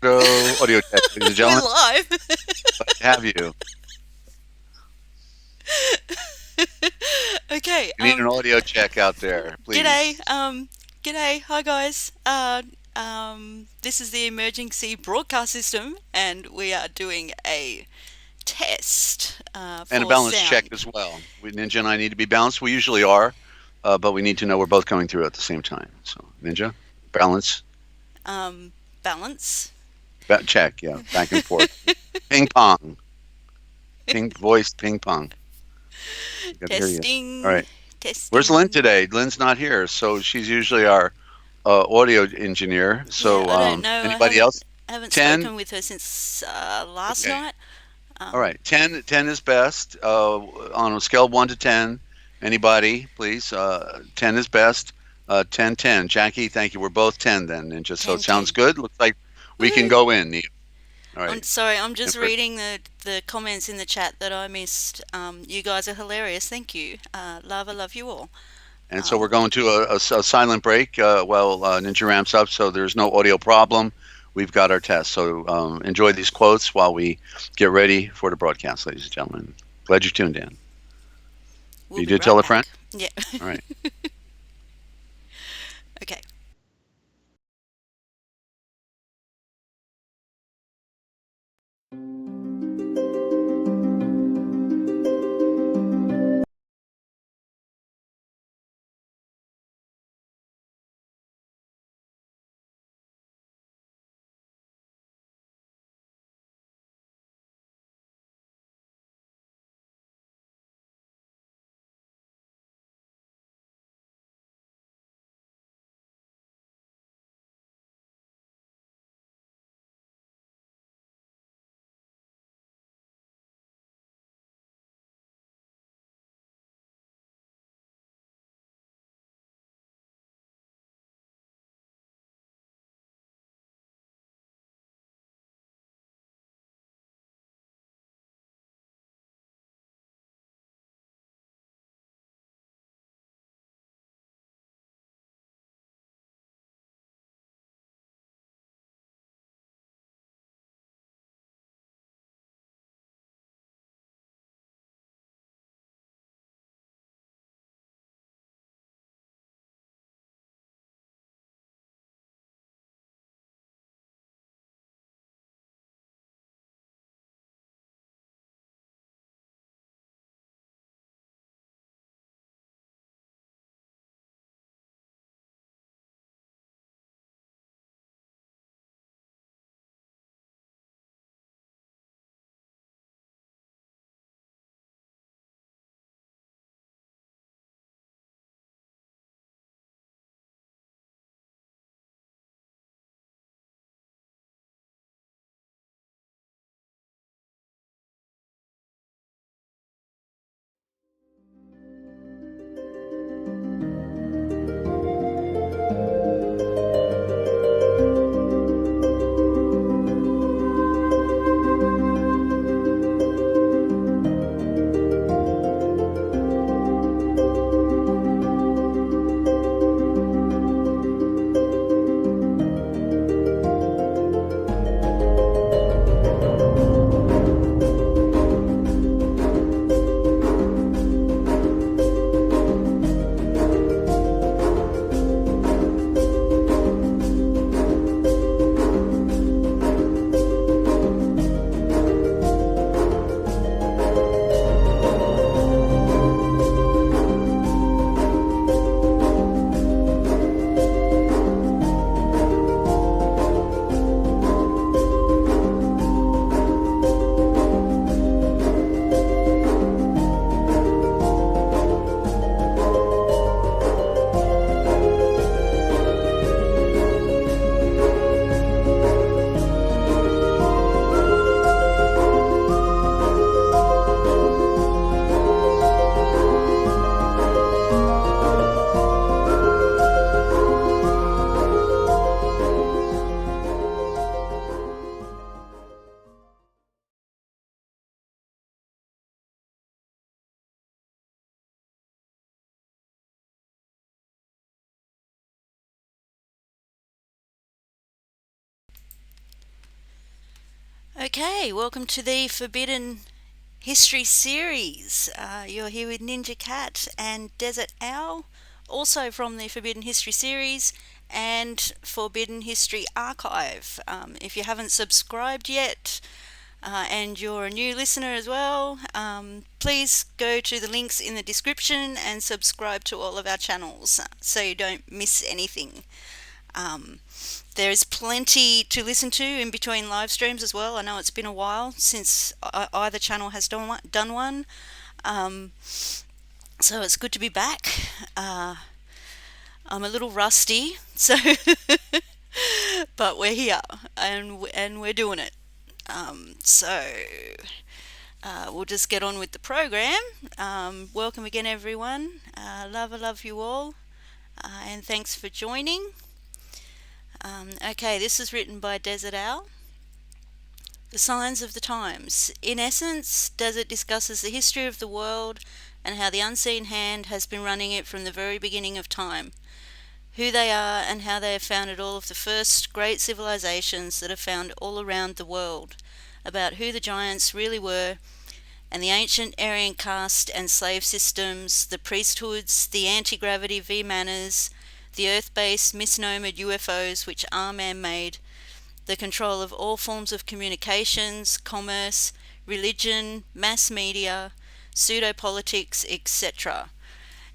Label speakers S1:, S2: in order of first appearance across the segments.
S1: Audio check, ladies and
S2: We're
S1: gentlemen.
S2: live.
S1: Glad to have you.
S2: Okay.
S1: We need an audio check out there,
S2: G'day.
S1: please.
S2: G'day. Hi guys. This is the emergency broadcast system, and we are doing a test
S1: And a
S2: for
S1: balance check
S2: sound.
S1: as well. Ninja and I need to be balanced. We usually are, but we need to know we're both going through at the same time. So, Ninja, balance,
S2: Um, Balance.
S1: check, yeah, back and forth. Ping pong, voice ping pong. I got to hear you. All
S2: Testing.
S1: right. Where's Lynn
S2: Testing.
S1: today? Lynn's not here, so she's usually our audio engineer.
S2: Yeah,
S1: So,
S2: I don't know. I
S1: anybody else?
S2: haven't
S1: 10?
S2: spoken with her since last
S1: Okay.
S2: night.
S1: All
S2: Um,
S1: right, 10 is best. On a scale of 1 to 10, anybody, please? 10 is best. 10, 10. Jackie, thank you. We're both 10 then, Ninja. So it
S2: 10
S1: sounds
S2: 10.
S1: good. Looks like we can
S2: Woohoo!
S1: go in. Neil. All
S2: I'm
S1: right.
S2: sorry, I'm
S1: And,
S2: just reading the comments in the chat that I missed. You guys are hilarious. Thank you. Love, I love you all.
S1: so
S2: Um,
S1: we're going to a silent break while Ninja ramps up, so there's no audio problem. We've got our test. So enjoy these quotes while we get ready for the broadcast, ladies and gentlemen. Glad you tuned in.
S2: we'll
S1: You
S2: be
S1: did tell
S2: right
S1: a friend?
S2: back. Yeah.
S1: All right.
S2: Okay. Okay, welcome to the Forbidden History series. You're here with NinjaCat and Dezert-Owl, also from the Forbidden History series and Forbidden History Archive. If you haven't subscribed yet, and you're a new listener as well, please go to the links in the description and subscribe to all of our channels so you don't miss anything. There's plenty to listen to in between live streams as well. I know it's been a while since either channel has done one. So it's good to be back. I'm a little rusty, so but we're here and we're doing it. We'll just get on with the program. Welcome again, everyone. I love you all, and thanks for joining. Okay, this is written by Dezert-Owl. The Signs of the Times. In essence, Desert discusses the history of the world and how the unseen hand has been running it from the very beginning of time, who they are and how they have founded all of the first great civilizations that are found all around the world, about who the giants really were, and the ancient Aryan caste and slave systems, the priesthoods, the anti-gravity V-manners, the Earth-based misnomered UFOs which are man-made, the control of all forms of communications, commerce, religion, mass media, pseudo-politics, etc.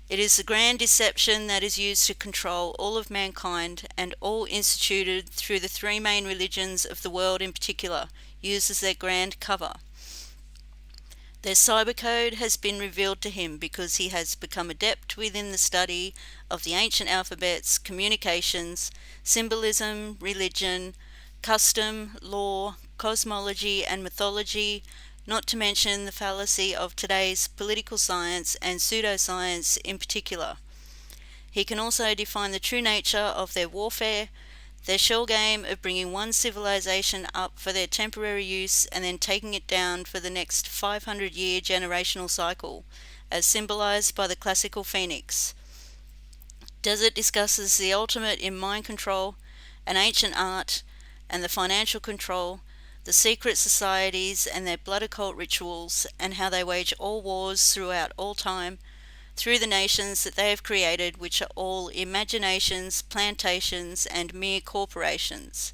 S2: It is the grand deception that is used to control all of mankind and all instituted through the three main religions of the world in particular, used as their grand cover. Their cyber code has been revealed to him because he has become adept within the study of the ancient alphabets, communications, symbolism, religion, custom, law, cosmology and mythology, not to mention the fallacy of today's political science and pseudoscience in particular. He can also define the true nature of their warfare, their shell game of bringing one civilization up for their temporary use and then taking it down for the next 500-year generational cycle, as symbolized by the classical phoenix. Desert discusses the ultimate in mind control, an ancient art, and the financial control, the secret societies and their blood occult rituals, and how they wage all wars throughout all time, through the nations that they have created, which are all imaginations, plantations, and mere corporations.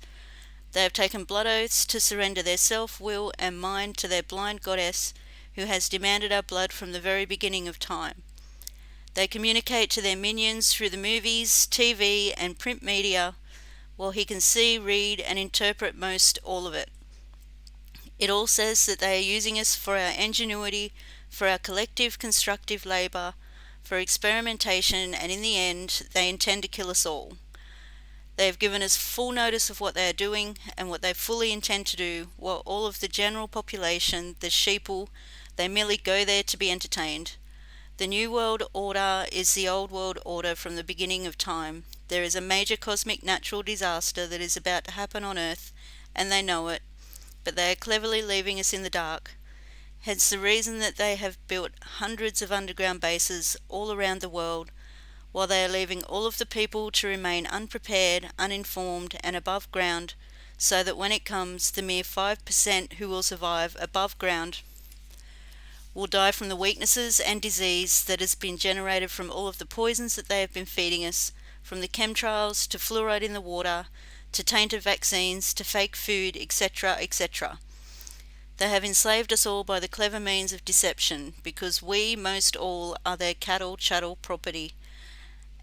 S2: They have taken blood oaths to surrender their self-will and mind to their blind goddess, who has demanded our blood from the very beginning of time. They communicate to their minions through the movies, TV, and print media, while he can see, read, and interpret most all of it. It all says that they are using us for our ingenuity, for our collective constructive labour, for experimentation, and in the end, they intend to kill us all. They have given us full notice of what they are doing and what they fully intend to do, while all of the general population, the sheeple, they merely go there to be entertained. The New World Order is the Old World Order from the beginning of time. There is a major cosmic natural disaster that is about to happen on Earth, and they know it, but they are cleverly leaving us in the dark. Hence the reason that they have built hundreds of underground bases all around the world, while they are leaving all of the people to remain unprepared, uninformed, and above ground, so that when it comes, the mere 5% who will survive above ground will die from the weaknesses and disease that has been generated from all of the poisons that they have been feeding us, from the chemtrails to fluoride in the water, to tainted vaccines, to fake food, etc., etc. They have enslaved us all by the clever means of deception, because we, most all, are their cattle, chattel, property,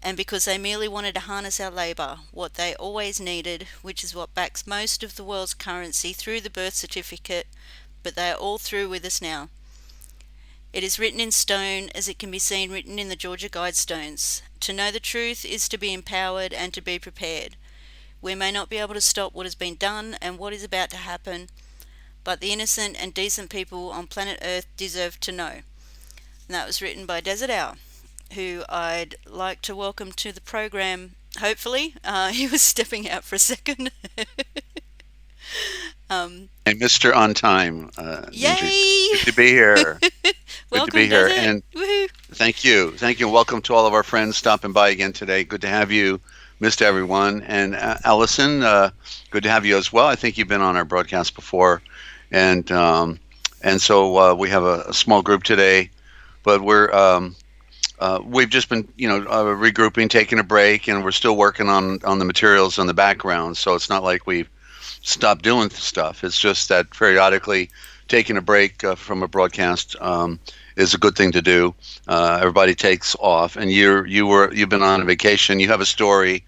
S2: and because they merely wanted to harness our labour, what they always needed, which is what backs most of the world's currency through the birth certificate, but they are all through with us now. It is written in stone, as it can be seen written in the Georgia Guidestones. To know the truth is to be empowered and to be prepared. We may not be able to stop what has been done and what is about to happen, but the innocent and decent people on planet Earth deserve to know. And that was written by Dezert-Owl, who I'd like to welcome to the program, hopefully. He was stepping out for a second.
S1: And Mr. On Time.
S2: Yay!
S1: Good to be here.
S2: Welcome,
S1: Good to be here.
S2: Desert.
S1: And
S2: Woohoo!
S1: thank you. Thank you. And welcome to all of our friends stopping by again today. Good to have you. Missed everyone. And Allison, good to have you as well. I think you've been on our broadcast before. and we have a small group today, but we've just been regrouping, taking a break, and we're still working on the materials in the background. So it's not like we've stopped doing stuff. It's just that periodically taking a break from a broadcast is a good thing to do. Everybody takes off, and you've been on a vacation. You have a story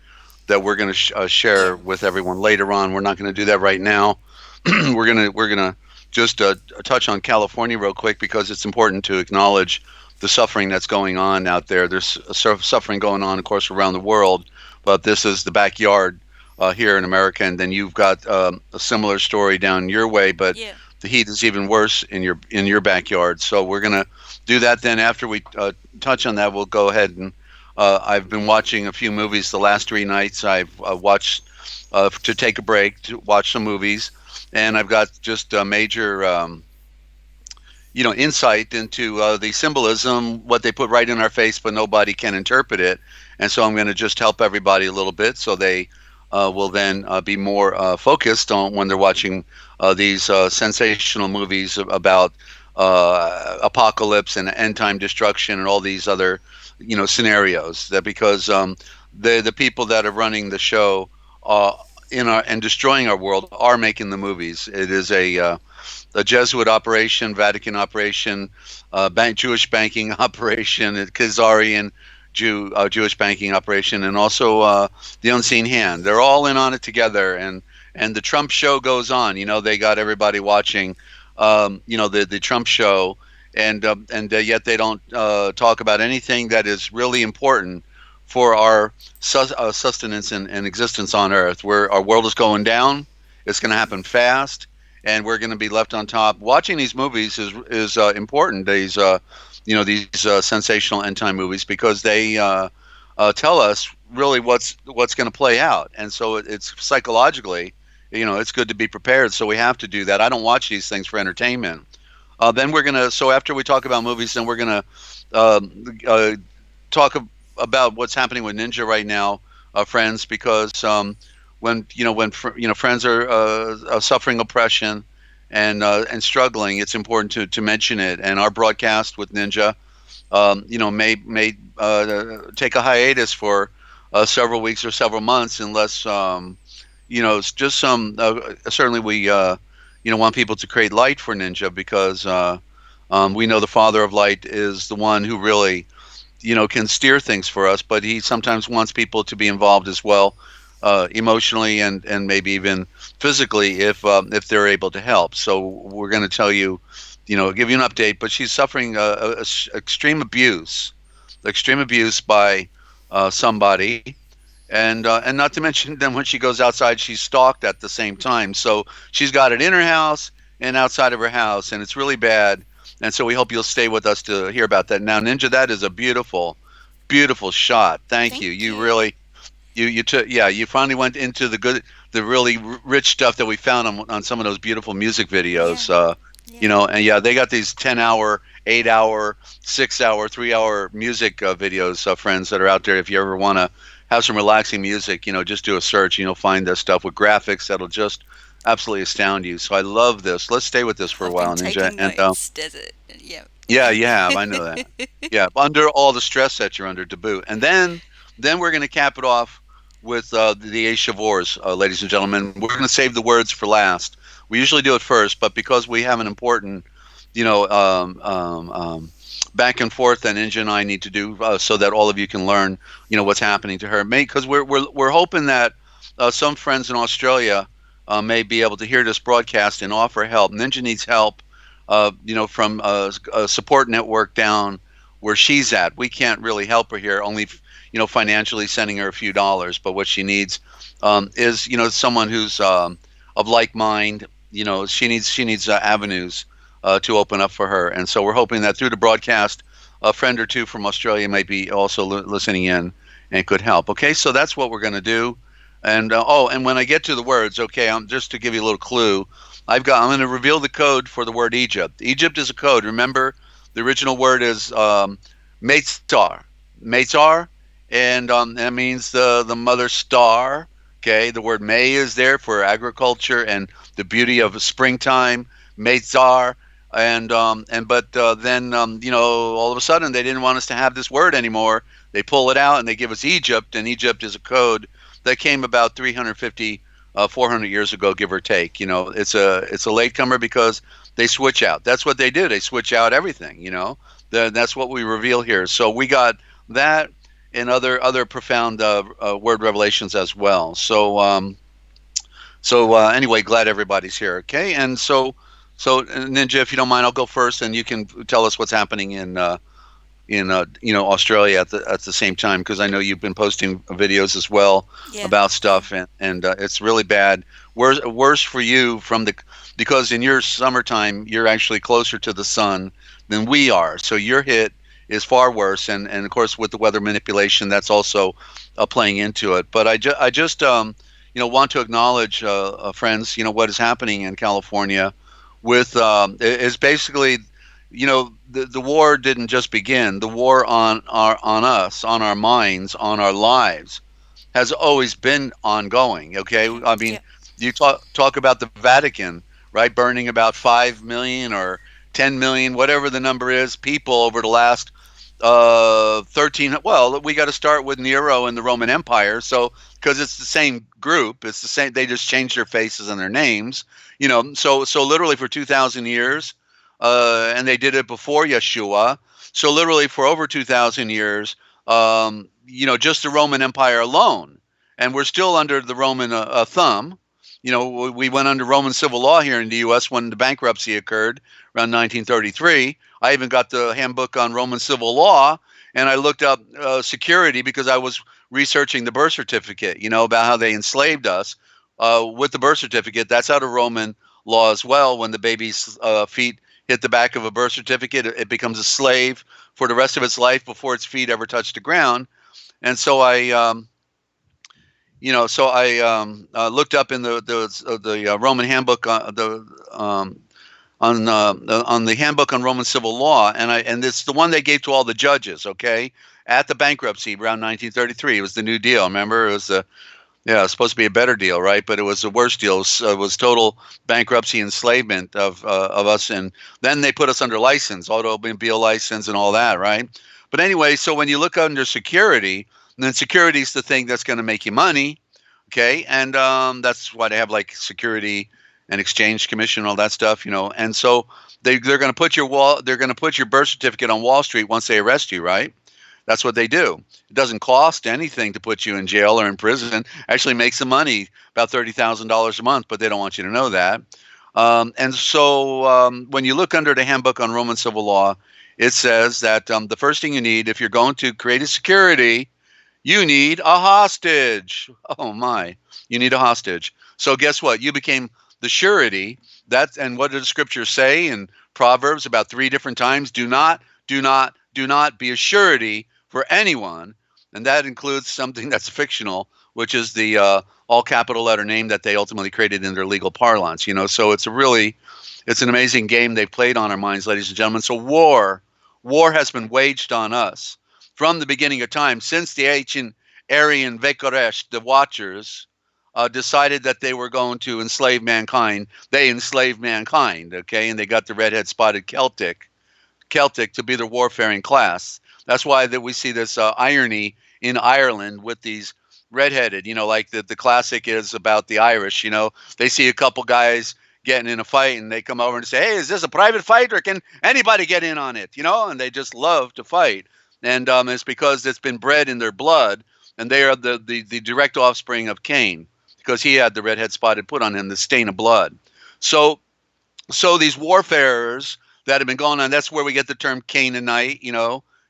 S1: that we're going to
S2: Yeah.
S1: share with everyone later on. We're not going to do that right now. We're gonna just touch on California real quick because it's important to acknowledge the suffering that's going on out there. There's suffering going on, of course, around the world, but this is the backyard here in America, and then you've got a similar story down your way, but
S2: Yeah.
S1: the heat is even worse in your backyard. So we're gonna do that. Then after we touch on that, we'll go ahead and I've been watching a few movies the last 3 nights. I've watched to take a break to watch some movies, and I've got just a major insight into the symbolism, what they put right in our face, but nobody can interpret it. And so I'm going to just help everybody a little bit, so they will then be more focused on when they're watching these sensational movies about apocalypse and end time destruction and all these other scenarios. That because the people that are running the show uh, in our and destroying our world are making the movies. It is a Jesuit operation, Vatican operation, Jewish banking operation, Khazarian Jewish banking operation, and also the Unseen Hand. They're all in on it together, and the Trump show goes on. They got everybody watching, the Trump show, and yet they don't talk about anything that is really important for our sustenance and existence on Earth. Where our world is going down, it's going to happen fast, and we're going to be left on top. Watching these movies is important. These sensational end time movies, because they tell us really what's going to play out, and so it's psychologically, it's good to be prepared. So we have to do that. I don't watch these things for entertainment. Then we're gonna. So after we talk about movies, then we're gonna uh, uh, talk about what's happening with Ninja right now, friends, because when friends are suffering oppression and struggling, it's important to mention it. And our broadcast with Ninja, may take a hiatus for several weeks or several months, unless it's just some. Certainly, we want people to create light for Ninja, because we know the Father of Light is the one who really can steer things for us, but he sometimes wants people to be involved as well, emotionally and maybe even physically, if they're able to help. So we're going to tell you, give you an update. But she's suffering extreme abuse by somebody, and not to mention, then when she goes outside, she's stalked at the same time. So she's got it in her house and outside of her house, and it's really bad. And so we hope you'll stay with us to hear about that. Now, Ninja, that is a beautiful, beautiful shot. Thank you.
S2: Thank
S1: You
S2: you.
S1: really, you took, yeah, you finally went into the really rich stuff that we found on some of those beautiful music
S2: Yeah.
S1: videos.
S2: Yeah.
S1: And yeah, they got these 10-hour, 8-hour, 6-hour, 3-hour music videos, friends, that are out there. If you ever want to have some relaxing music, just do a search and you'll find this stuff with graphics that'll just absolutely astound you. So I love this. Let's stay with this for a
S2: I've been
S1: while, Ninja.
S2: taking
S1: And
S2: notes, Desert. Yeah.
S1: yeah, you have. I know that. Yeah, under all the stress that you're under to boot. And then we're going to cap it off with the Ace of Wars, ladies and gentlemen. We're going to save the words for last. We usually do it first, but because we have an important, you know, back and forth that Ninja and I need to do, so that all of you can learn, what's happening to her. Because we're hoping that some friends in Australia may be able to hear this broadcast and offer help. Ninja needs help, from a support network down where she's at. We can't really help her here, only financially sending her a few dollars. But what she needs is someone who's of like mind. She needs avenues to open up for her, and so we're hoping that through the broadcast, a friend or two from Australia might be also listening in and could help. Okay, so that's what we're going to do. And and when I get to the words, okay, just to give you a little clue, I'm going to reveal the code for the word Egypt. Egypt is a code. Remember, the original word is Meitzar, Meitzar, and that means the mother star. Okay, the word May is there for agriculture and the beauty of springtime. Mezar, and but then all of a sudden they didn't want us to have this word anymore. They pull it out and they give us Egypt, and Egypt is a code that came about 350, 400 years ago, give or take. It's a latecomer because they switch out. That's what they do. They switch out everything. That's what we reveal here. So we got that and other profound word revelations as well. So anyway, glad everybody's here. Okay, and so Ninja, if you don't mind, I'll go first, and you can tell us what's happening in Australia at the same time, because I know you've been posting videos as well
S2: Yeah.
S1: about stuff, and it's really bad. Worse for you because in your summertime you're actually closer to the sun than we are, so your hit is far worse, and of course with the weather manipulation that's also playing into it. But I just want to acknowledge, friends, what is happening in California with is basically, the war didn't just begin. The war on us, on our minds, on our lives has always been ongoing. Okay,
S2: Yeah.
S1: I mean,
S2: Yeah.
S1: you talk about the Vatican, right, burning about 5 million or 10 million, whatever the number is, people over the last 13. Well, we got to start with Nero and the Roman Empire. So because it's the same group, it's the same. They just changed their faces and their names. So literally for 2,000 years, and they did it before Yeshua. So literally for over 2,000 years, just the Roman Empire alone, and we're still under the Roman thumb. We went under Roman civil law here in the U.S. when the bankruptcy occurred around 1933. I even got the handbook on Roman civil law, and I looked up security because I was researching the birth certificate, about how they enslaved us with the birth certificate. That's out of Roman law as well. When the baby's feet hit the back of a birth certificate, it becomes a slave for the rest of its life before its feet ever touch the ground. And so I looked up in the Roman handbook, on the handbook on Roman civil law, and it's the one they gave to all the judges. Okay, at the bankruptcy around 1933, it was the New Deal. Remember, it was it was supposed to be a better deal, right? But it was the worst deal. It was total bankruptcy, enslavement of us, and then they put us under license, automobile license, and all that, right? But anyway, so when you look under security, then security is the thing that's going to make you money, okay? And that's why they have like Security and Exchange Commission, all that stuff, And so they're going to put they're going to put your birth certificate on Wall Street once they arrest you, right? That's what they do. It doesn't cost anything to put you in jail or in prison. Actually makes some money, about $30,000 a month, but they don't want you to know that. And so when you look under the handbook on Roman civil law, it says that the first thing you need, if you're going to create a security, you need a hostage. Oh my, you need a hostage. So guess what? You became the surety. And what did the scriptures say in Proverbs about 3 different times? Do not be a surety for anyone, and that includes something that's fictional, which is the all capital letter name that they ultimately created in their legal parlance. So it's an amazing game they've played on our minds, ladies and gentlemen. So war has been waged on us from the beginning of time, since the ancient Aryan Vekoresh, the Watchers, decided that they were going to enslave mankind. They enslaved mankind, okay, and they got the redhead spotted Celtic to be the warfaring class. That's why that we see this irony in Ireland with these redheaded, like the classic is about the Irish. They see a couple guys getting in a fight and they come over and say, hey, is this a private fight or can anybody get in on it? And they just love to fight. And it's because it's been bred in their blood, and they are the direct offspring of Cain, because he had the redhead spotted put on him, the stain of blood. So these warfarers that have been going on, that's where we get the term Canaanite.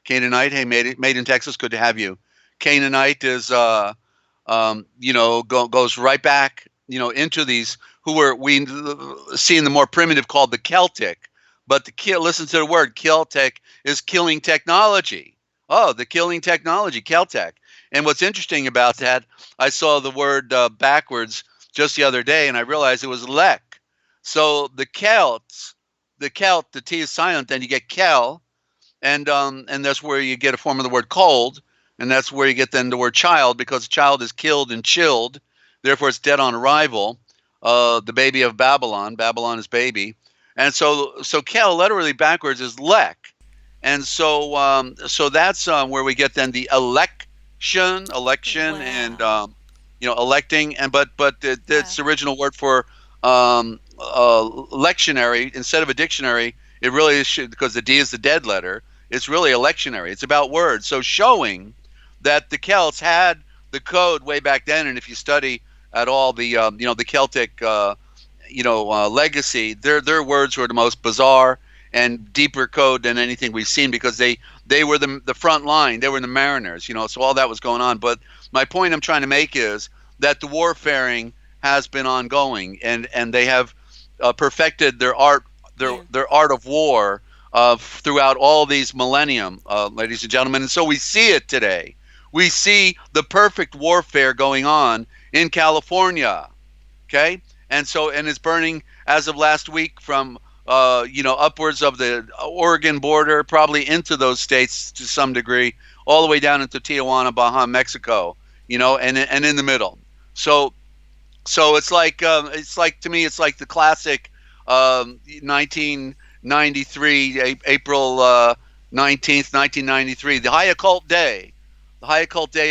S1: Canaanite, hey, made in Texas, good to have you. Canaanite is goes right back into these who we see in the more primitive called the Celtic, but listen to the word Celtic is killing technology. Oh, the killing technology, Celtic. And what's interesting about that, I saw the word backwards just the other day, and I realized it was lek. So the Celts, the T is silent, then you get Kel, and that's where you get a form of the word cold, and that's where you get then the word child, because child is killed and chilled, therefore it's dead on arrival. The baby of Babylon is baby, And so Kel literally backwards is lek. And so that's where we get then the election, and
S2: Wow.
S1: electing, and but
S2: Wow.
S1: it's the original word for lectionary instead of a dictionary. It really is, because the D is the dead letter. It's really a lectionary. It's about words. So showing that the Celts had the code way back then, and if you study at all the the Celtic legacy, their words were the most bizarre and deeper code than anything we've seen, because they were the front line. They were the mariners, so all that was going on. But my point I'm trying to make is that the warfaring has been ongoing, and they have perfected their art,
S2: Yeah.
S1: their art of war throughout all these millennium, ladies and gentlemen. And so we see it today. We see the perfect warfare going on in California. Okay, and it's burning as of last week from upwards of the Oregon border, probably into those states to some degree, all the way down into Tijuana, Baja, Mexico. And in the middle. So it's like to me, it's like the classic 1993 April 19th, 1993, the high occult day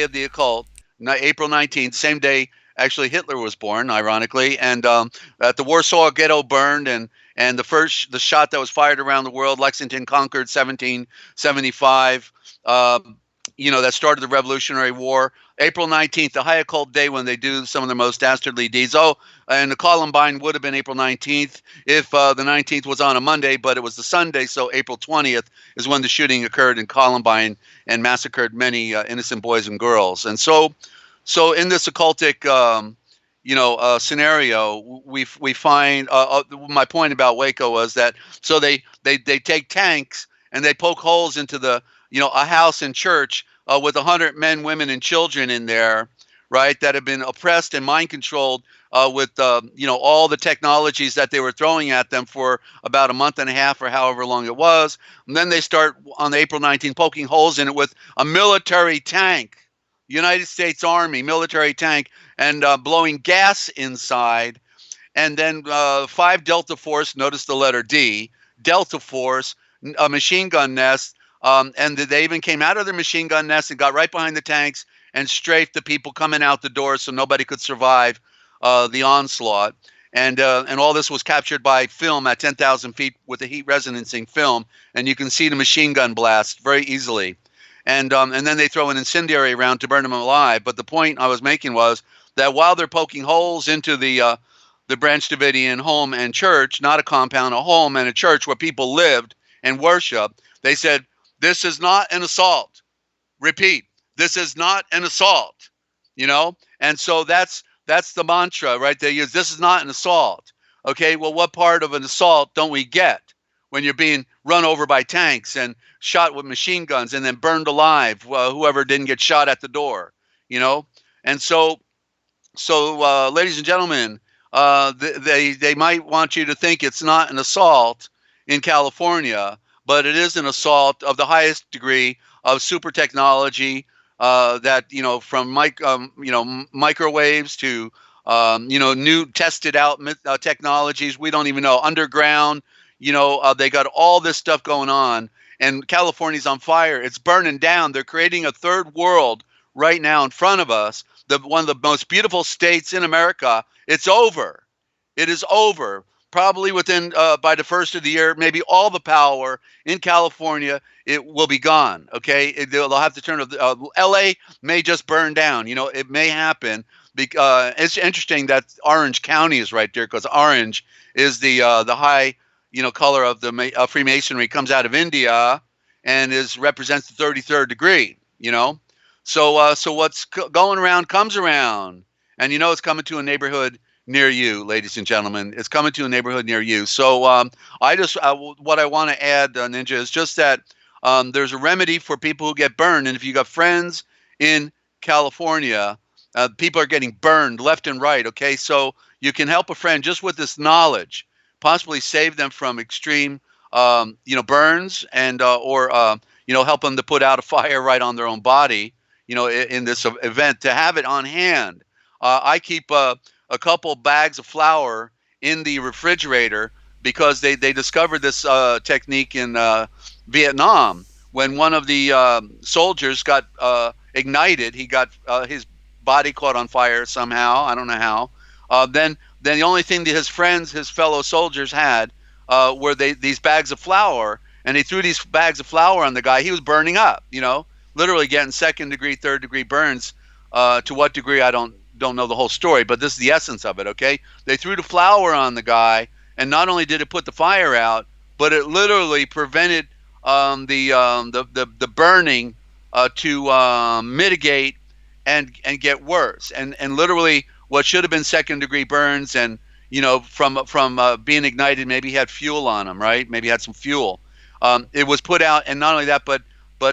S1: of the occult, April 19th, same day actually Hitler was born, ironically, and at the Warsaw Ghetto burned, and the shot that was fired around the world, Lexington conquered 1775. That started the Revolutionary War. April 19th, the high occult day when they do some of the most dastardly deeds. Oh, and the Columbine would have been April 19th if the 19th was on a Monday, but it was the Sunday, so April 20th is when the shooting occurred in Columbine and massacred many innocent boys and girls. And so in this occultic scenario, we find my point about Waco was that so they take tanks and they poke holes into a house and church with 100 men, women, and children in there, right, that have been oppressed and mind controlled with all the technologies that they were throwing at them for about a month and a half or however long it was. And then they start on April 19th poking holes in it with a military tank, United States Army military tank, and blowing gas inside. And then 5 Delta Force, notice the letter D, Delta Force, a machine gun nest. And they even came out of their machine gun nest and got right behind the tanks and strafed the people coming out the door so nobody could survive the onslaught. And all this was captured by film at 10,000 feet with a heat resonancing film. And you can see the machine gun blast very easily. And then they throw an incendiary round to burn them alive. But the point I was making was that while they're poking holes into the Branch Davidian home and church, not a compound, a home and a church where people lived and worshiped, they said, this is not an assault. Repeat, this is not an assault. And so that's the mantra, right? They use, this is not an assault. Okay, well, what part of an assault don't we get when you're being run over by tanks and shot with machine guns and then burned alive, whoever didn't get shot at the door, And so, ladies and gentlemen, they might want you to think it's not an assault in California, but it is an assault of the highest degree of super technology, that from microwaves to new tested out technologies. We don't even know, underground. They got all this stuff going on, and California's on fire. It's burning down. They're creating a third world right now in front of us. One of the most beautiful states in America. It's over. It is over. Probably within by the first of the year, maybe all the power in California, it will be gone. Okay, they'll have to turn. L.A. may just burn down. It may happen. It's interesting that Orange County is right there, because orange is the high color of the Freemasonry, comes out of India and represents the 33rd degree. So what's going around comes around, and it's coming to a neighborhood near you, ladies and gentlemen. It's coming to a neighborhood near you. So what I want to add, Ninja, is just that there's a remedy for people who get burned. And if you got friends in California, people are getting burned left and right. Okay, so you can help a friend just with this knowledge, possibly save them from extreme, burns, and or help them to put out a fire right on their own body, in this event, to have it on hand. I keep a couple bags of flour in the refrigerator because they discovered this technique in Vietnam when one of the soldiers got ignited. He got his body caught on fire somehow. I don't know how. Then the only thing that his friends, his fellow soldiers, had were these bags of flour, and he threw these bags of flour on the guy. He was burning up, literally getting second degree, third degree burns. To what degree, I don't know the whole story, but this is the essence of it. Okay, they threw the flour on the guy, and not only did it put the fire out, but it literally prevented the burning to mitigate and get worse. And literally, what should have been second degree burns, and from being ignited, maybe he had fuel on him, right? Maybe he had some fuel. It was put out, and not only that, but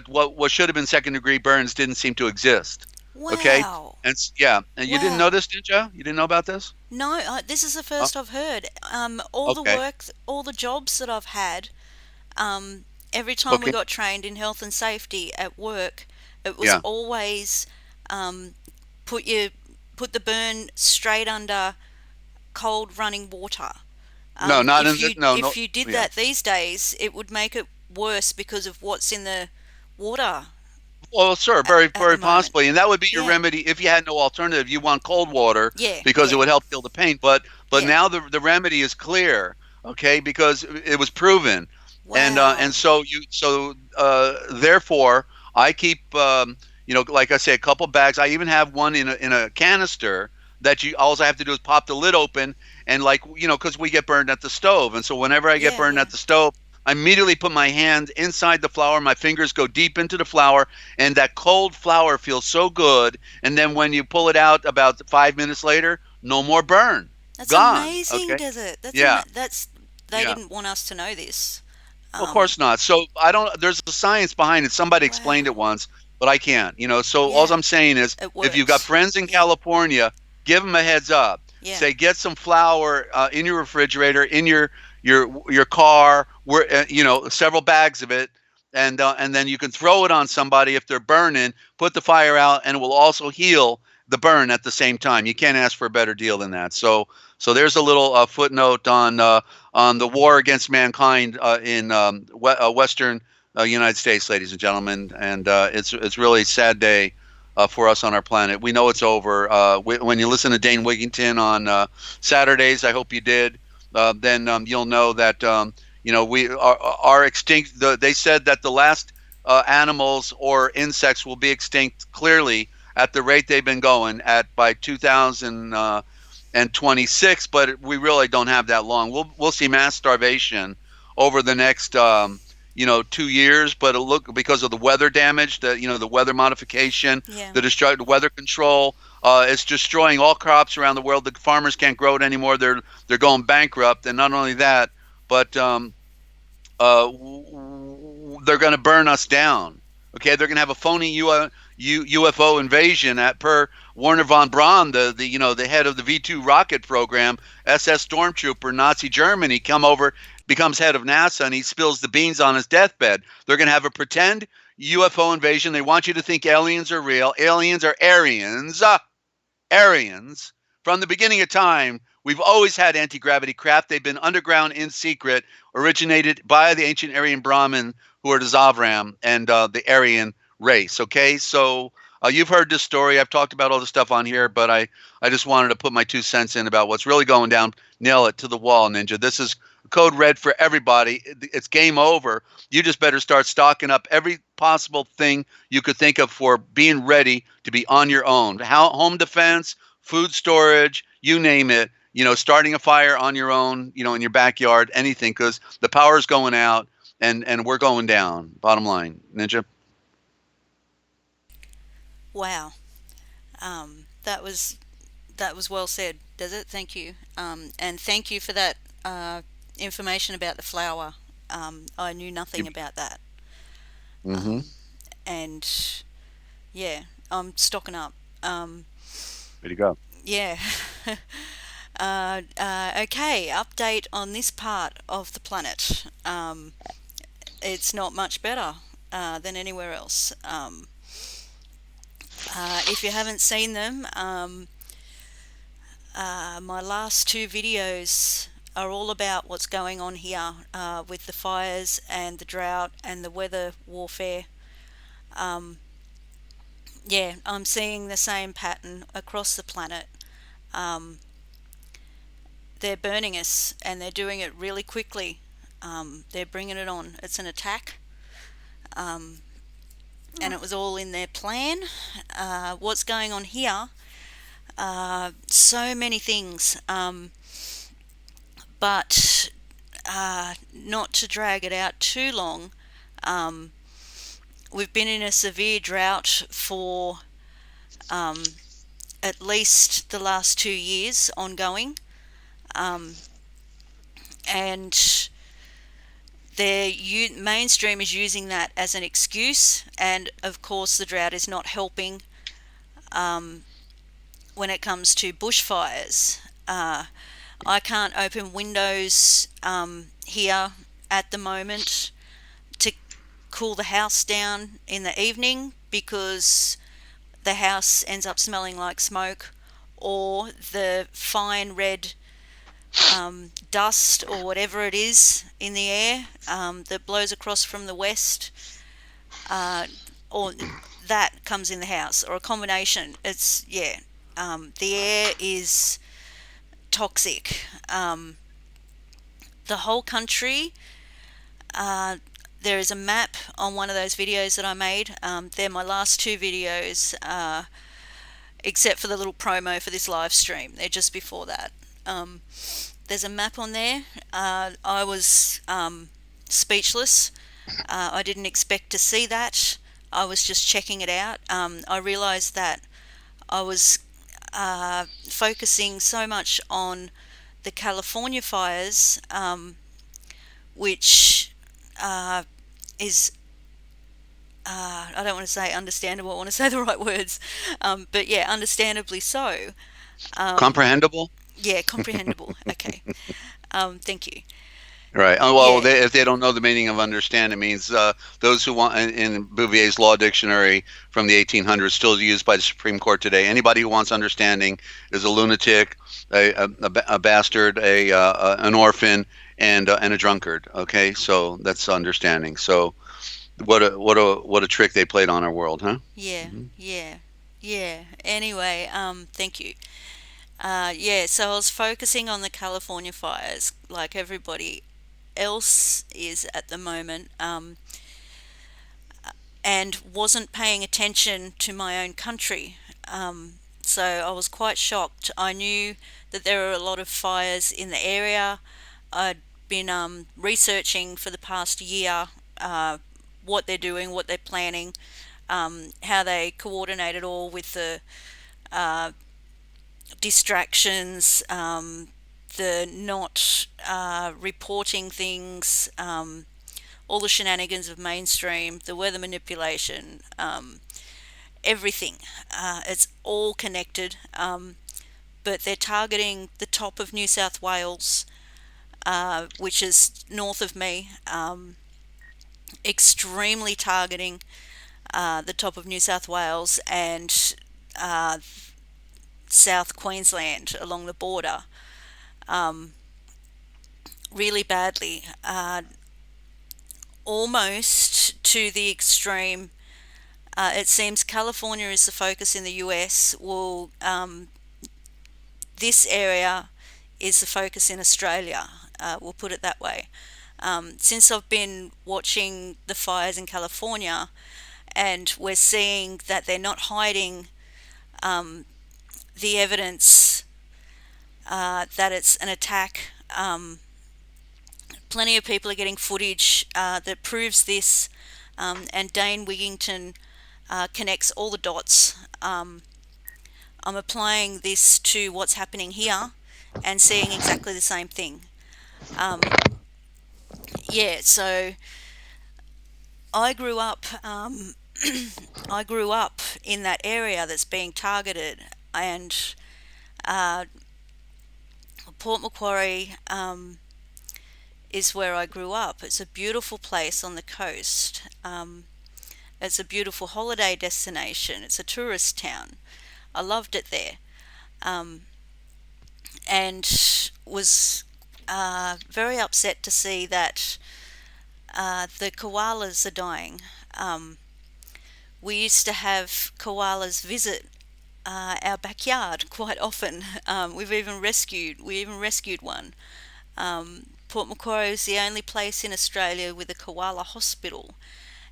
S1: what should have been second degree burns didn't seem to exist. Okay,
S2: Wow.
S1: and yeah, and you didn't know
S2: Wow.
S1: this, did you? You didn't know about this?
S2: No, this is the
S1: Oh,
S2: first I've heard. All the
S1: okay,
S2: work, all the jobs that I've had, um, every time we
S1: okay,
S2: got trained in health and safety at work, it was
S1: yeah.
S2: always um, put your put the burn straight under cold running water.
S1: No, not in
S2: If
S1: the,
S2: you
S1: no, no,
S2: if you did
S1: yeah.
S2: that these days, it would make it worse because of what's in the water
S1: Well, sure, very,
S2: at the
S1: very
S2: moment.
S1: possibly, and that would be your
S2: Yeah,
S1: remedy if you had no alternative. You want cold water
S2: yeah,
S1: because it
S2: yeah,
S1: would help kill the pain. But
S2: yeah.
S1: now the remedy is clear, okay, because it was proven, and
S2: Wow.
S1: so therefore I keep like I say, a couple bags. I even have one in a canister that all I have to do is pop the lid open, and like because we get burned at the stove, and so whenever I get
S2: Yeah,
S1: burned
S2: yeah.
S1: at the stove, I immediately put my hand inside the flour. My fingers go deep into the flour, and that cold flour feels so good. And then when you pull it out about 5 minutes later, no more burn,
S2: That's
S1: gone.
S2: amazing,
S1: Okay,
S2: Desert.
S1: yeah,
S2: That's they
S1: yeah.
S2: didn't want us to know this.
S1: Of
S2: Um,
S1: course not. So I don't. There's a science behind it. Somebody explained it
S2: wow.
S1: once, but I can't. So all
S2: Yeah,
S1: I'm saying is,
S2: it
S1: if you've got
S2: works.
S1: friends in
S2: Yeah,
S1: California, give them a heads up.
S2: yeah.
S1: Say, get some flour in your refrigerator, in your car, where several bags of it, and then you can throw it on somebody if they're burning. Put the fire out, and it will also heal the burn at the same time. You can't ask for a better deal than that. So there's a little footnote on the war against mankind in Western United States, ladies and gentlemen, and it's really a sad day for us on our planet. We know it's over. When you listen to Dane Wigington on Saturdays, I hope you did. Then you'll know that we are extinct. They said that the last animals or insects will be extinct clearly at the rate they've been going at by 2026, but we really don't have that long. We'll see mass starvation over the next 2 years, but it'll look because of the weather damage, the weather modification,
S2: Yeah.
S1: the weather control. It's destroying all crops around the world. The farmers can't grow it anymore. They're going bankrupt, and not only that, but uh, they're going to burn us down. Okay, they're going to have a phony UFO invasion at per Werner von Braun, the head of the V2 rocket program, SS Stormtrooper, Nazi Germany, come over, becomes head of NASA, and he spills the beans on his deathbed. They're going to have a pretend UFO invasion. They want you to think aliens are real. Aliens are Aryans. Aryans. From the beginning of time, we've always had anti gravity craft. They've been underground in secret, originated by the ancient Aryan Brahmin who are the Zavram and the Aryan race. Okay, so you've heard this story. I've talked about all this stuff on here, but I just wanted to put my 2 cents in about what's really going down. Nail it to the wall, Ninja. This is code red for everybody. It's game over. You just better start stocking up every possible thing you could think of for being ready to be on your own. Home defense, food storage, you name it. Starting a fire on your own, in your backyard, anything, because the power's going out and we're going down. Bottom line, Ninja.
S2: Wow. That was well said, Desert. Thank you. And thank you for that information about the flower. I knew nothing about that.
S1: Mm-hmm.
S2: Um, and yeah, I'm stocking up.
S1: Way to go.
S2: Yeah. Okay, update on this part of the planet. It's not much better than anywhere else. If you haven't seen them, my last two videos are all about what's going on here with the fires and the drought and the weather warfare. Um, yeah, I'm seeing the same pattern across the planet. Um, they're burning us and they're doing it really quickly. They're bringing it on. It's an attack. Um, and it was all in their plan. What's going on here? So many things. But not to drag it out too long, um, we've been in a severe drought for at least the last 2 years ongoing. And their mainstream is using that as an excuse, and of course the drought is not helping when it comes to bushfires. I can't open windows here at the moment to cool the house down in the evening because the house ends up smelling like smoke, or the fine red dust or whatever it is in the air that blows across from the west, or that comes in the house, or a combination. The air is toxic. The whole country. There is a map on one of those videos that I made. They're my last two videos, except for the little promo for this live stream. They're just before that. There's a map on there. I was speechless. I didn't expect to see that. I was just checking it out. I realised that I was focusing so much on the California fires, which is, I don't want to say understandable, I want to say the right words, but yeah, understandably so.
S1: Comprehensible?
S2: Yeah, comprehensible. Okay. Thank you.
S1: Right. Oh, well,
S2: Yeah,
S1: if they don't know the meaning of understand, it means those who want, in Bouvier's Law Dictionary from the 1800s, still used by the Supreme Court today. Anybody who wants understanding is a lunatic, a bastard, an orphan, and a drunkard. Okay, so that's understanding. So what a trick they played on our world, huh?
S2: yeah,
S1: Mhm.
S2: yeah, yeah. Anyway, thank you. Yeah, so I was focusing on the California fires like everybody else is at the moment, and wasn't paying attention to my own country. So I was quite shocked. I knew that there were a lot of fires in the area. I'd been researching for the past year what they're doing, what they're planning, how they coordinate it all with the distractions, the not reporting things, all the shenanigans of mainstream, the weather manipulation, everything. It's all connected, but they're targeting the top of New South Wales, which is north of me, extremely targeting the top of New South Wales and South Queensland along the border, really badly, almost to the extreme. It seems California is the focus in the US. Well, this area is the focus in Australia. We'll put it that way. Since I've been watching the fires in California, and we're seeing that they're not hiding the evidence that it's an attack. Plenty of people are getting footage that proves this, and Dane Wigington connects all the dots. I'm applying this to what's happening here and seeing exactly the same thing. Yeah, so I grew up. I grew up in that area that's being targeted, and Port Macquarie is where I grew up. It's a beautiful place on the coast. It's a beautiful holiday destination. It's a tourist town. I loved it there, and was very upset to see that the koalas are dying. Um, we used to have koalas visit our backyard quite often. We even rescued one. Port Macquarie is the only place in Australia with a koala hospital,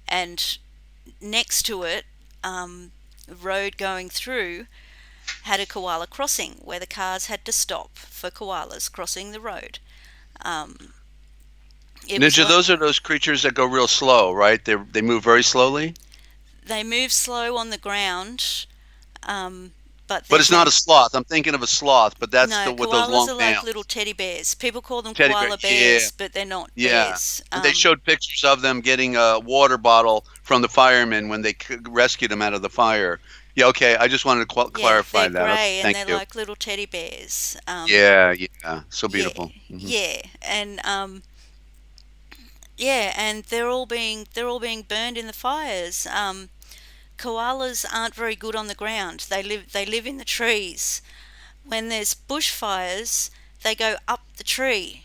S2: and next to it, the road going through had a koala crossing where the cars had to stop for koalas crossing the road. Um, it was
S1: Ninja,
S2: like
S1: those are those creatures that go real slow, right? They move very slowly.
S2: they move slow on the ground, um, but
S1: But
S2: they
S1: it's not
S2: can.
S1: a sloth. I'm thinking of a sloth, but that's
S2: No,
S1: the with those
S2: koalas
S1: long
S2: are like little
S1: nails.
S2: teddy bears. People call them
S1: Teddy bear.
S2: koala
S1: Yeah,
S2: bears, but they're not
S1: yeah.
S2: bears.
S1: And they showed pictures of them getting a water bottle from the firemen when they rescued them out of the fire. Yeah, okay. I just wanted to
S2: Yeah,
S1: clarify
S2: they're
S1: that. Okay,
S2: grey and
S1: thank
S2: they're
S1: you.
S2: like little teddy bears.
S1: Yeah, yeah. So
S2: Yeah,
S1: beautiful.
S2: yeah, and yeah, and they're all being burned in the fires. Koalas aren't very good on the ground. They live in the trees. When there's bushfires, they go up the tree.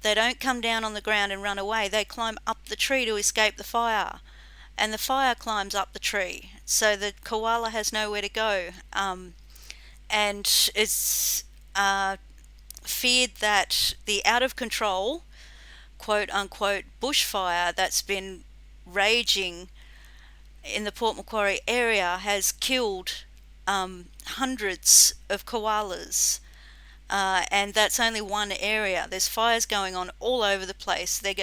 S2: They don't come down on the ground and run away. They climb up the tree to escape the fire, and the fire climbs up the tree. So the koala has nowhere to go, and it's feared that the out of control, quote unquote, bushfire that's been raging in the Port Macquarie area has killed hundreds of koalas. And that's only one area. There's fires going on all over the place. They're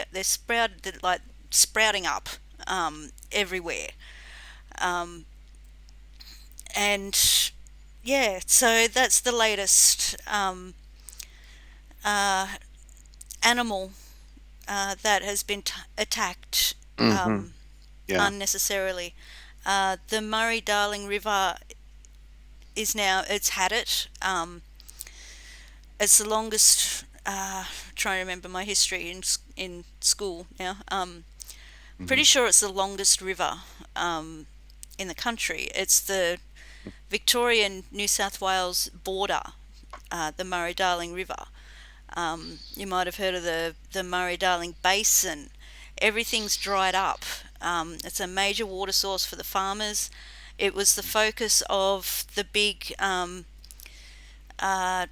S2: sprouting up everywhere. Um, and yeah, so that's the latest uh, animal that has been attacked
S1: Hmm. Yeah.
S2: unnecessarily. The Murray-Darling River is now, it's had it. It's the longest. Trying to remember my history in school now.
S1: Hmm.
S2: Pretty sure it's the longest river in the country. It's the Victorian New South Wales border, the Murray-Darling River. You might have heard of the Murray-Darling Basin. Everything's dried up. It's a major water source for the farmers. It was the focus of the big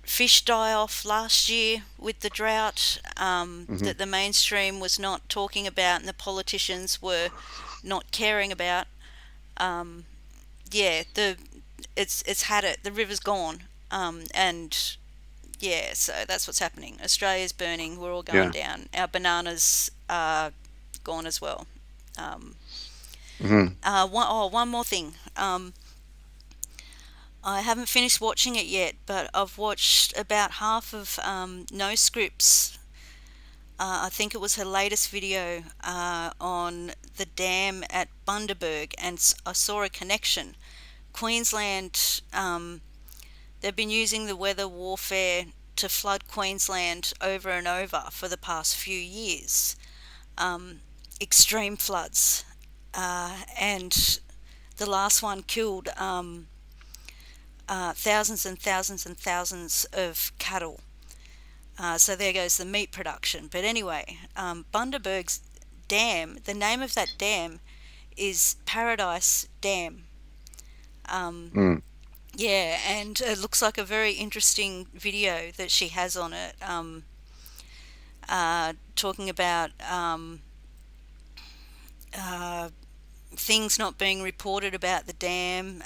S2: fish die off last year with the drought,
S1: Hmm.
S2: that the mainstream was not talking about and the politicians were not caring about. Um, yeah, it's had it. The river's gone, and yeah, so that's what's happening. Australia's burning. We're all going
S1: Yeah.
S2: down. Our bananas are gone as well. Um,
S1: Hmm.
S2: one more thing. I haven't finished watching it yet, but I've watched about half of No Scripts. I think it was her latest video on the dam at Bundaberg, and I saw a connection. Queensland, they've been using the weather warfare to flood Queensland over and over for the past few years. Extreme floods, and the last one killed thousands and thousands and thousands of cattle. So there goes the meat production. But anyway, Bundaberg's dam, the name of that dam is Paradise Dam. Um,
S1: Mm.
S2: yeah, and it looks like a very interesting video that she has on it, talking about uh, things not being reported about the dam.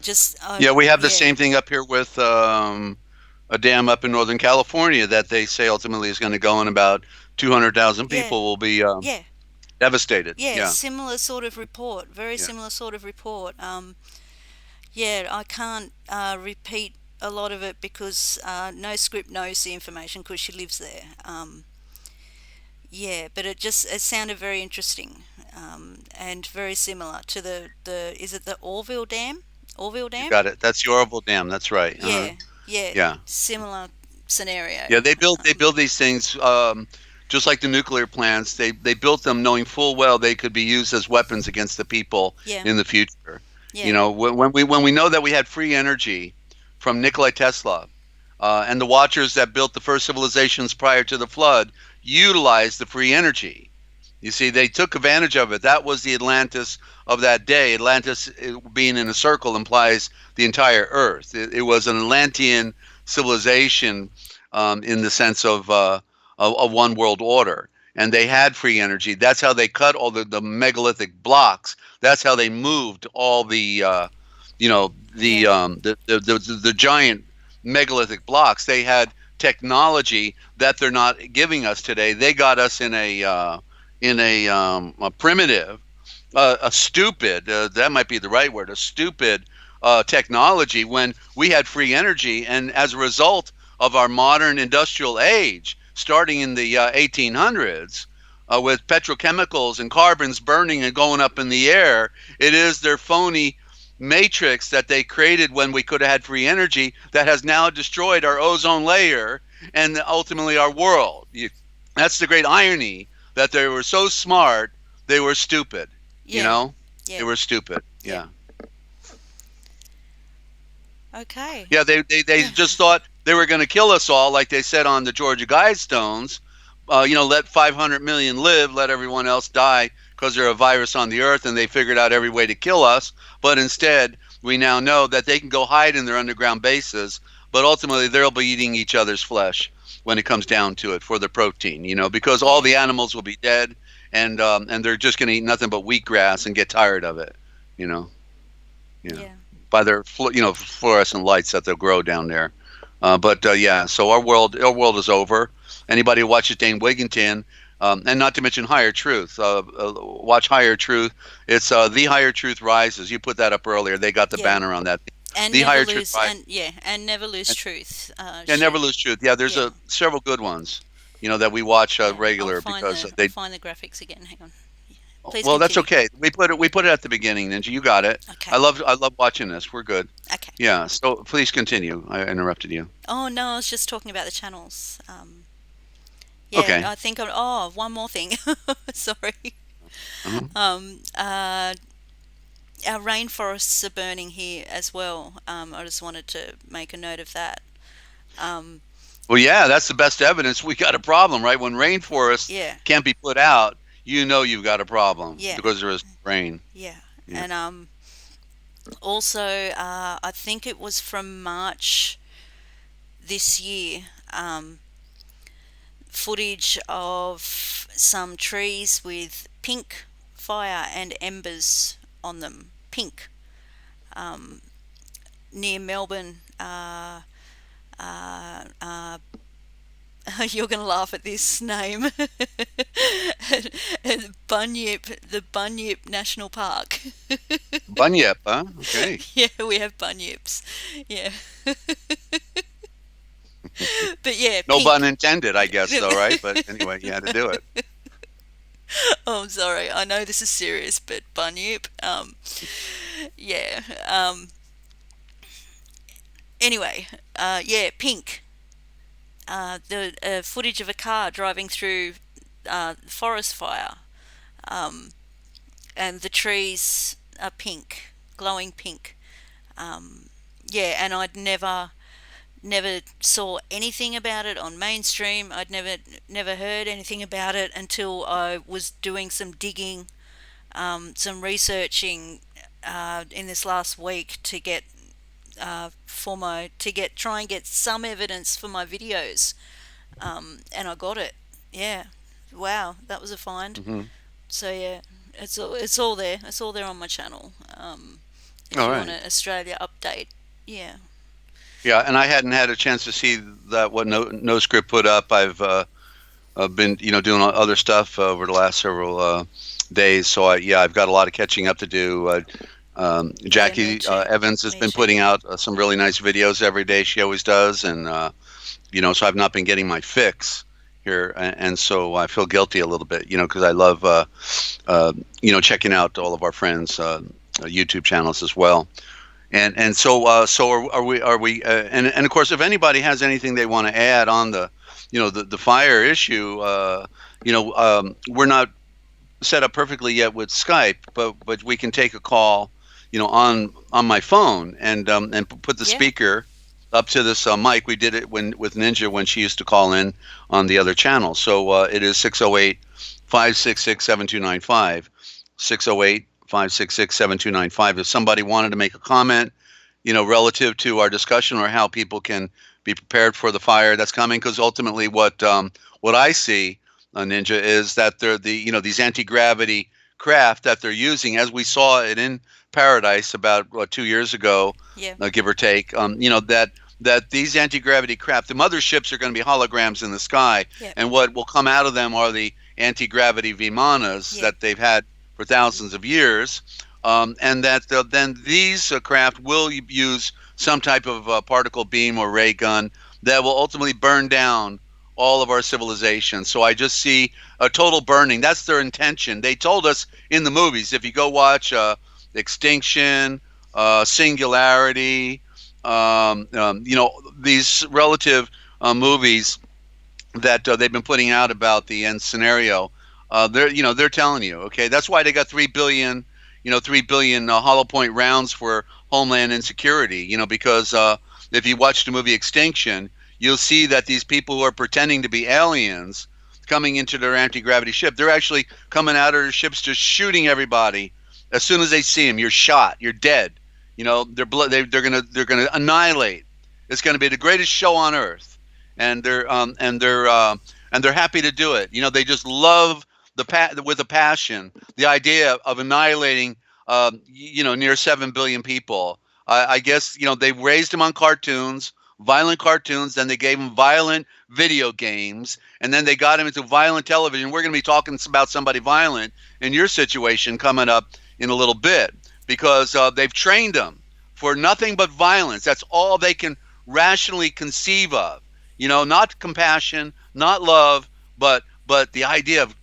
S2: Just,
S1: Yeah, we have the
S2: yeah,
S1: same thing up here with a dam up in Northern California that they say ultimately is going to go, and about 200,000
S2: yeah,
S1: people will be
S2: yeah,
S1: devastated.
S2: yeah,
S1: Yeah,
S2: similar sort of report, very
S1: yeah.
S2: similar sort of report. Yeah, I can't repeat a lot of it because No Script knows the information because she lives there. Yeah, but it sounded very interesting, and very similar to the is it the Orville Dam? Orville
S1: You
S2: Dam?
S1: got it. That's the Orville Dam. That's right.
S2: Yeah, yeah,
S1: Yeah,
S2: similar scenario.
S1: yeah. They build
S2: Um,
S1: these things just like the nuclear plants. They built them knowing full well they could be used as weapons against the people
S2: yeah,
S1: in the future. You
S2: yeah,
S1: know, when we know that we had free energy from Nikola Tesla, and the Watchers that built the first civilizations prior to the flood utilized the free energy. You see, they took advantage of it. That was the Atlantis of that day. Atlantis, being in a circle, implies the entire Earth. It was an Atlantean civilization, in the sense of a one world order. And they had free energy. That's how they cut all the megalithic blocks. That's how they moved all the,
S2: Yeah.
S1: the giant megalithic blocks. They had technology that they're not giving us today. They got us in a primitive, a stupid, that might be the right word, a stupid technology when we had free energy. And as a result of our modern industrial age, starting in the 1800s, with petrochemicals and carbons burning and going up in the air, it is their phony matrix that they created when we could have had free energy that has now destroyed our ozone layer and ultimately our world. That's the great irony, that they were so smart, they were stupid. You
S2: Yeah.
S1: know, they
S2: Yeah.
S1: were stupid.
S2: Yeah.
S1: Yeah,
S2: Okay.
S1: yeah. They
S2: Yeah.
S1: just thought they were going to kill us all, like they said on the Georgia Guidestones. Let 500 million live, let everyone else die because they're a virus on the earth, and they figured out every way to kill us. But instead, we now know that they can go hide in their underground bases, but ultimately they'll be eating each other's flesh when it comes down to it for the protein. Because all
S2: Yeah.
S1: the animals will be dead, and they're just going to eat nothing but wheatgrass and get tired of it. You know, yeah,
S2: Yeah.
S1: by their fluorescent lights that they'll grow down there. But yeah, so our world is over. Anybody who watches Dane Wigington, and not to mention Higher Truth, watch Higher Truth. It's The Higher Truth Rises. You put that up earlier. They got the
S2: Yeah.
S1: banner on that.
S2: And
S1: The
S2: never
S1: Higher Truth
S2: lose,
S1: Rises.
S2: and never lose
S1: And,
S2: truth.
S1: yeah, Never Lose Truth. Yeah, there's
S2: Yeah.
S1: several good ones. That we watch
S2: Yeah.
S1: regular because
S2: I'll
S1: they.
S2: find the graphics again. Hang on. Please
S1: Well, that's
S2: continue.
S1: okay. We put it at the beginning, Ninja. You got it. I
S2: Okay.
S1: love I love watching this. We're good.
S2: Okay.
S1: Yeah. So please continue. I interrupted you.
S2: Oh no, I was just talking about the channels. Yeah,
S1: Okay.
S2: I think. One more thing. Sorry.
S1: Uh-huh.
S2: Um, uh, our rainforests are burning here as well. I just wanted to make a note of that. Um,
S1: Well, yeah, that's the best evidence we got a problem, right? When rainforests
S2: yeah.
S1: can't be put out, you've got a problem
S2: Yeah.
S1: because there is rain.
S2: Yeah.
S1: Yeah.
S2: And also, I think it was from March this year. Footage of some trees with pink fire and embers on them. Pink. Um, Near Melbourne. Uh, you're going to laugh at this name. The Bunyip National Park.
S1: Bunyip, huh? Okay.
S2: Yeah, we have bunyips. Yeah. But yeah,
S1: No
S2: pink.
S1: pun intended, I guess, though, right? But anyway, you had to do it.
S2: Oh, I'm sorry. I know this is serious, but bunyip. Yeah. Anyway, yeah, pink. The footage of a car driving through forest fire, um, and the trees are pink, glowing pink. Yeah, and I'd never saw anything about it on mainstream. I'd never heard anything about it until I was doing some digging, some researching in this last week to get try and get some evidence for my videos, and I got it. Yeah, wow, that was a find.
S1: Hmm.
S2: So yeah, it's all there. It's all there on my channel. If
S1: All
S2: you want
S1: right.
S2: an Australia update, yeah,
S1: Yeah, and I hadn't had a chance to see that what no script put up. I've been doing other stuff over the last several days, so I've got a lot of catching up to do.
S2: yeah, me
S1: Jackie
S2: too,
S1: Evans has
S2: me
S1: been
S2: too.
S1: putting out some really nice videos every day. She always does, and so I've not been getting my fix here, and so I feel guilty a little bit, because I love checking out all of our friends' YouTube channels as well. And so are we and of course, if anybody has anything they want to add on the fire issue, we're not set up perfectly yet with Skype, but we can take a call, on my phone and put the
S2: Yeah,
S1: speaker up to this mic. We did it with Ninja when she used to call in on the other channel. So it is 608-566-7295. 608-566-7295. If somebody wanted to make a comment, relative to our discussion or how people can be prepared for the fire that's coming, because ultimately what I see, Ninja, is that they're these anti-gravity craft that they're using, as we saw it in Paradise about 2 years ago,
S2: Yeah.
S1: give or take. That these anti-gravity craft, the motherships, are going to be holograms in the sky,
S2: Yeah.
S1: and what will come out of them are the anti-gravity Vimanas that they've had for thousands of years. And that then these craft will use some type of particle beam or ray gun that will ultimately burn down all of our civilization. So I just see a total burning. That's their intention. They told us in the movies, if you go watch Extinction, Singularity, these relative movies that they've been putting out about the end scenario, they're telling you, okay, that's why they got 3 billion, 3 billion hollow point rounds for homeland insecurity, because if you watch the movie Extinction, you'll see that these people who are pretending to be aliens coming into their anti-gravity ship, they're actually coming out of their ships just shooting everybody. As soon as they see them, you're shot, you're dead. They're gonna annihilate. It's going to be the greatest show on earth, and they're happy to do it. They just love with a passion the idea of annihilating near 7 billion people. I guess they raised them on cartoons, violent cartoons, then they gave them violent video games, and then they got them into violent television. We're going to be talking about somebody violent in your situation coming up in a little bit, because they've trained them for nothing but violence. That's all they can rationally conceive of. Not compassion, not love, but the idea of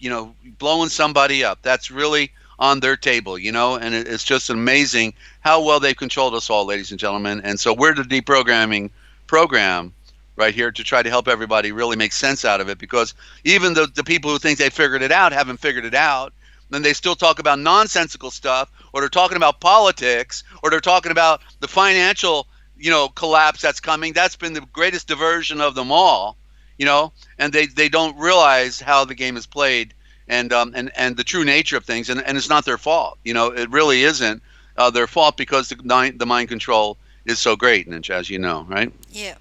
S1: blowing somebody up. That's really on their table, and it's just amazing how well they've controlled us all, ladies and gentlemen. And so we're the deprogramming program right here to try to help everybody really make sense out of it, because even the people who think they figured it out haven't figured it out. Then they still talk about nonsensical stuff, or they're talking about politics, or they're talking about the financial, collapse that's coming. That's been the greatest diversion of them all, and they don't realize how the game is played, and the true nature of things, and it's not their fault. It really isn't their fault, because the mind control is so great, Ninja, as you know, right?
S2: Yeah.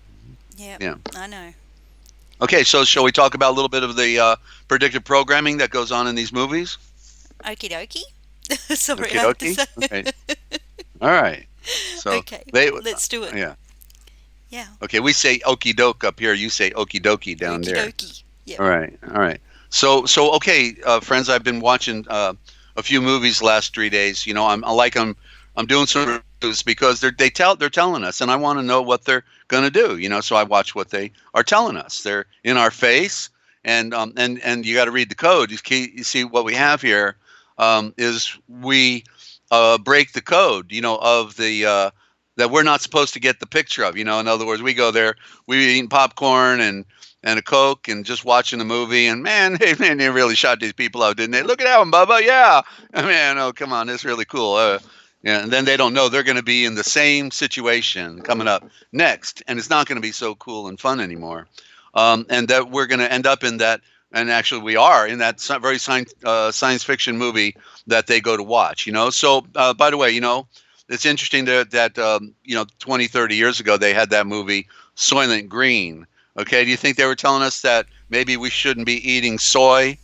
S2: Yeah.
S1: Yeah.
S2: I know.
S1: Okay, so shall we talk about a little bit of the predictive programming that goes on in these movies?
S2: Okie dokie. Sorry,
S1: Okie
S2: I have to
S1: dokie.
S2: say.
S1: Okay. All right. So
S2: Okay,
S1: they,
S2: let's do it.
S1: yeah.
S2: Yeah.
S1: Okay, we say okie doke up here. You say okie dokie down
S2: Okie
S1: there.
S2: dokie. Yep.
S1: All right. All right. So okay, friends, I've been watching a few movies the last 3 days. I'm doing some reviews, because they're telling us, and I want to know what they're gonna do. So I watch what they are telling us. They're in our face, and you got to read the code. You see what we have here is we break the code, of the that we're not supposed to get the picture of. In other words, we go there, we eating popcorn and a Coke and just watching the movie, and man, they really shot these people out, didn't they? Look at that one, Bubba. Yeah, man. Oh, come on, it's really cool. Yeah, and then they don't know they're going to be in the same situation coming up next, and it's not going to be so cool and fun anymore, and that we're going to end up in that. And actually, we are in that very science fiction movie that they go to watch. So by the way, it's interesting that 20, 30 years ago they had that movie Soylent Green. Okay, do you think they were telling us that maybe we shouldn't be eating soy,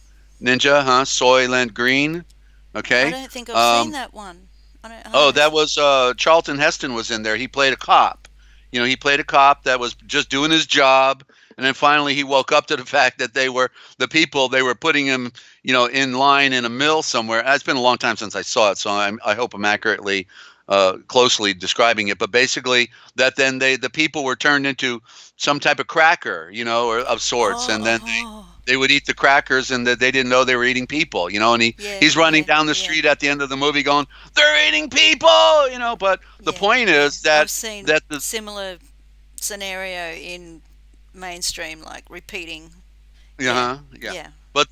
S1: Ninja? Huh? Soylent Green. Okay.
S2: I don't think I've seen that one.
S1: Oh, that was Charlton Heston was in there. He played a cop. He played a cop that was just doing his job, and then finally he woke up to the fact that they were putting him, in line in a mill somewhere. It's been a long time since I saw it, so I hope I'm accurately, closely describing it. But basically, that then the people were turned into some type of cracker, or of sorts, and then they would eat the crackers, and that they didn't know they were eating people, and he's running down the street at the end of the movie going, they're eating people, but the point is that
S2: I've seen
S1: the
S2: similar scenario in mainstream, like repeating.
S1: yeah.
S2: Yeah.
S1: But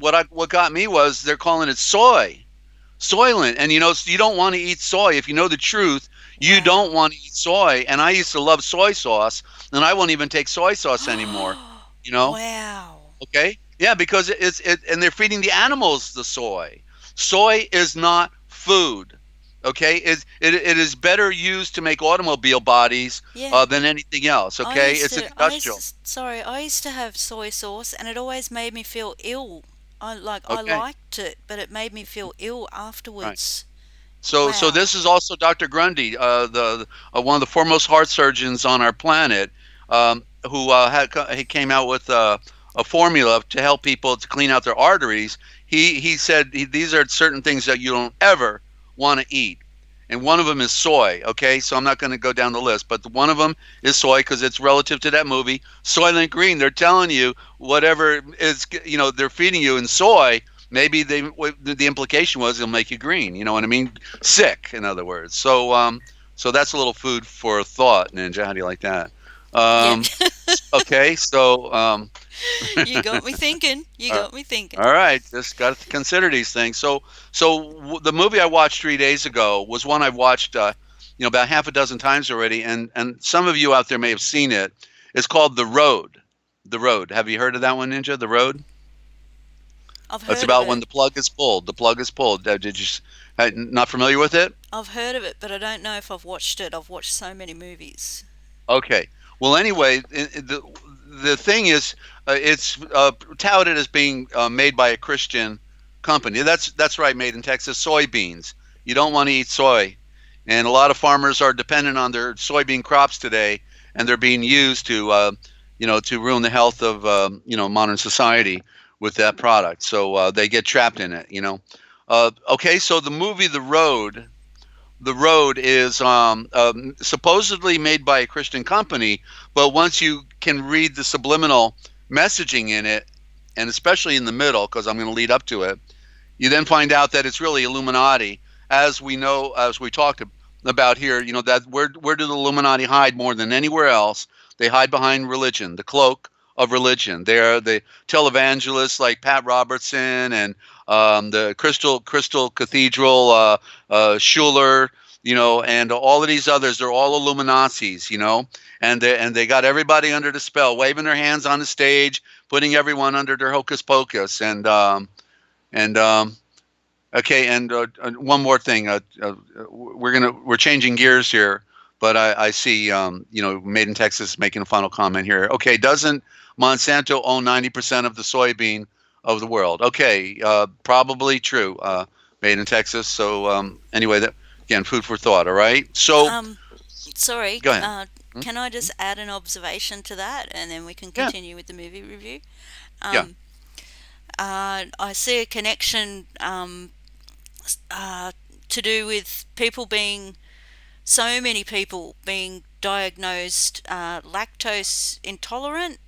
S1: what got me was they're calling it Soylent, and you don't want to eat soy. If you know the truth, You don't
S2: Wow.
S1: want to eat soy, and I used to love soy sauce, and I won't even take soy sauce anymore. You know,
S2: Wow.
S1: okay? Yeah, because and they're feeding the animals the soy. Soy is not food. Okay, it is better used to make automobile bodies
S2: Yeah.
S1: than anything else. Okay, it's an industrial.
S2: Sorry, I used to have soy sauce and it always made me feel ill. I
S1: Okay,
S2: liked it, but it made me feel ill
S1: right.
S2: afterwards.
S1: So
S2: Wow.
S1: this is also Dr. Grundy, the one of the foremost heart surgeons on our planet, who he came out with a formula to help people to clean out their arteries. He said these are certain things that you don't ever want to eat, and one of them is soy. Okay, so I'm not going to go down the list, but one of them is soy because it's relative to that movie Soylent Green. They're telling you whatever is, they're feeding you in soy. Maybe the implication was it'll make you green. You know what I mean? Sick, in other words. So that's a little food for thought, Ninja. How do you like that?
S2: Yeah.
S1: Um, okay, so
S2: You got me thinking. You
S1: uh,
S2: got me thinking.
S1: all right, just got to consider these things. The movie I watched 3 days ago was one I've watched, about half a dozen times already, and some of you out there may have seen it. It's called The Road. The Road. Have you heard of that one, Ninja? The Road.
S2: I've
S1: It's
S2: heard of
S1: about
S2: it.
S1: when the plug is pulled. The plug is pulled. Did you not familiar with it?
S2: I've heard of it, but I don't know if I've watched it. I've watched so many movies.
S1: Okay. Well, anyway, the thing is, it's touted as being made by a Christian company. That's right, made in Texas. Soybeans. You don't want to eat soy, and a lot of farmers are dependent on their soybean crops today, and they're being used to, to ruin the health of modern society with that product. So they get trapped in it. Okay, so the movie The Road is supposedly made by a Christian company, but once you can read the subliminal messaging in it, and especially in the middle, because I'm going to lead up to it, you then find out that it's really Illuminati, as we know, as we talked about here. That where do the Illuminati hide more than anywhere else? They hide behind religion, the cloak of religion. They are the televangelists like Pat Robertson and the Crystal Cathedral, Schuler, and all of these others. They're all Illuminatis, and they got everybody under the spell, waving their hands on the stage, putting everyone under their hocus pocus, and okay, and one more thing. We're changing gears here, but I see Made in Texas making a final comment here. Okay, doesn't Monsanto own 90% of the soybean of the world? Okay, probably true. Made in Texas. So anyway, that again, food for thought. All right. So
S2: Um, Sorry.
S1: go ahead. Hmm?
S2: Can I just add an observation to that, and then we can
S1: Yeah.
S2: continue with the movie review?
S1: Yeah.
S2: Um, I see a connection uh, to do with so many people being diagnosed lactose intolerant.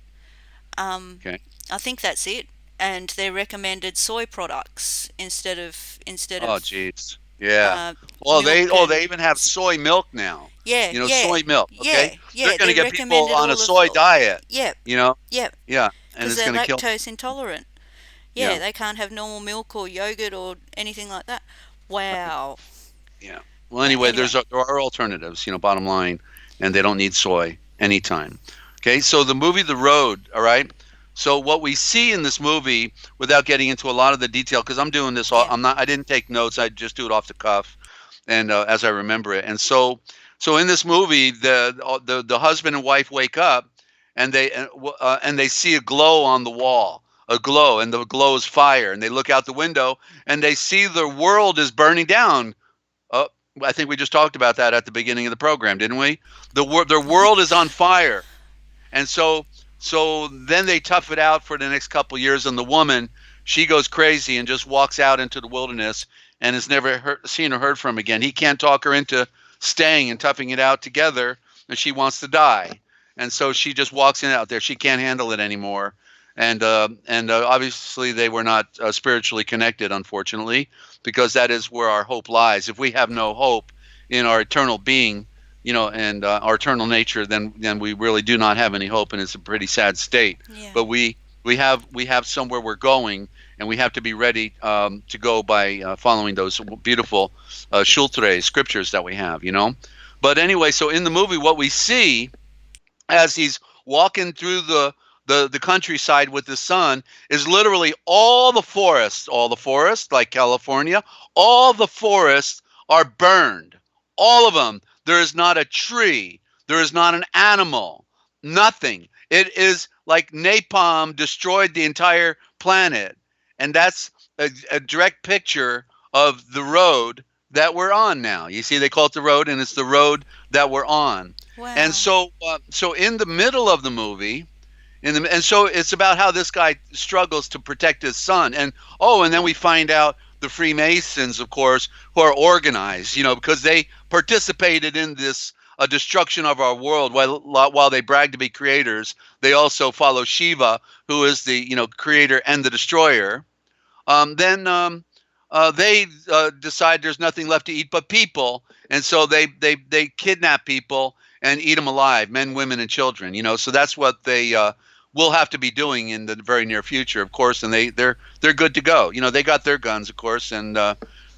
S2: Um,
S1: Okay.
S2: I think that's it, and they're recommended soy products instead
S1: Oh,
S2: of
S1: geez. Yeah.
S2: uh,
S1: Well,
S2: milk
S1: they
S2: and
S1: even have soy milk now.
S2: yeah, yeah,
S1: Soy milk. Okay,
S2: yeah,
S1: they're
S2: yeah.
S1: going to
S2: They're
S1: get people
S2: recommended
S1: on a
S2: all of
S1: soy diet.
S2: yeah,
S1: You know.
S2: yeah,
S1: Yeah, and
S2: because
S1: it's
S2: they're
S1: going to kill.
S2: lactose intolerant. Yeah,
S1: Yeah.
S2: they can't have normal milk or yogurt or anything like that.
S1: Right.
S2: Wow.
S1: Yeah. Well, anyway,
S2: Anyway,
S1: there are alternatives. Bottom line, and they don't need soy anytime. Okay. So the movie The Road. All right. So what we see in this movie, without getting into a lot of the detail, because I'm doing this all,
S2: yeah,
S1: I'm not. I didn't take notes. I just do it off the cuff, and as I remember it. And so in this movie, the husband and wife wake up, and they see a glow on the wall, a glow, and the glow is fire, and they look out the window, and they see the world is burning down. Oh, I think we just talked about that at the beginning of the program, didn't we? Their world is on fire, and so then they tough it out for the next couple of years, and the woman, she goes crazy and just walks out into the wilderness and is never seen or heard from again. He can't talk her into staying and toughing it out together, and she wants to die, and so she just walks in out there. She can't handle it anymore, and obviously they were not spiritually connected, unfortunately, because that is where our hope lies. If we have no hope in our eternal being, and our eternal nature, then we really do not have any hope, and it's a pretty sad state.
S2: yeah,
S1: But we have somewhere we're going, and we have to be ready to go by following those beautiful Schultre scriptures that we have. But anyway, so in the movie, what we see as he's walking through the countryside with his son is literally all the forests like California, all the forests are burned, all of them. There is not a tree, there is not an animal, nothing. It is like napalm destroyed the entire planet, and that's a direct picture of the road that we're on now. You see, they call it the road, and it's the road that we're on. And
S2: Wow.
S1: so in the middle of the movie, and so it's about how this guy struggles to protect his son, and then we find out the Freemasons, of course, who are organized, because they participated in this destruction of our world. While they brag to be creators, they also follow Shiva, who is the creator and the destroyer. Then they decide there's nothing left to eat but people, and so they kidnap people and eat them alive, men, women, and children. So that's what they will have to be doing in the very near future, of course. And they're good to go. They got their guns, of course, and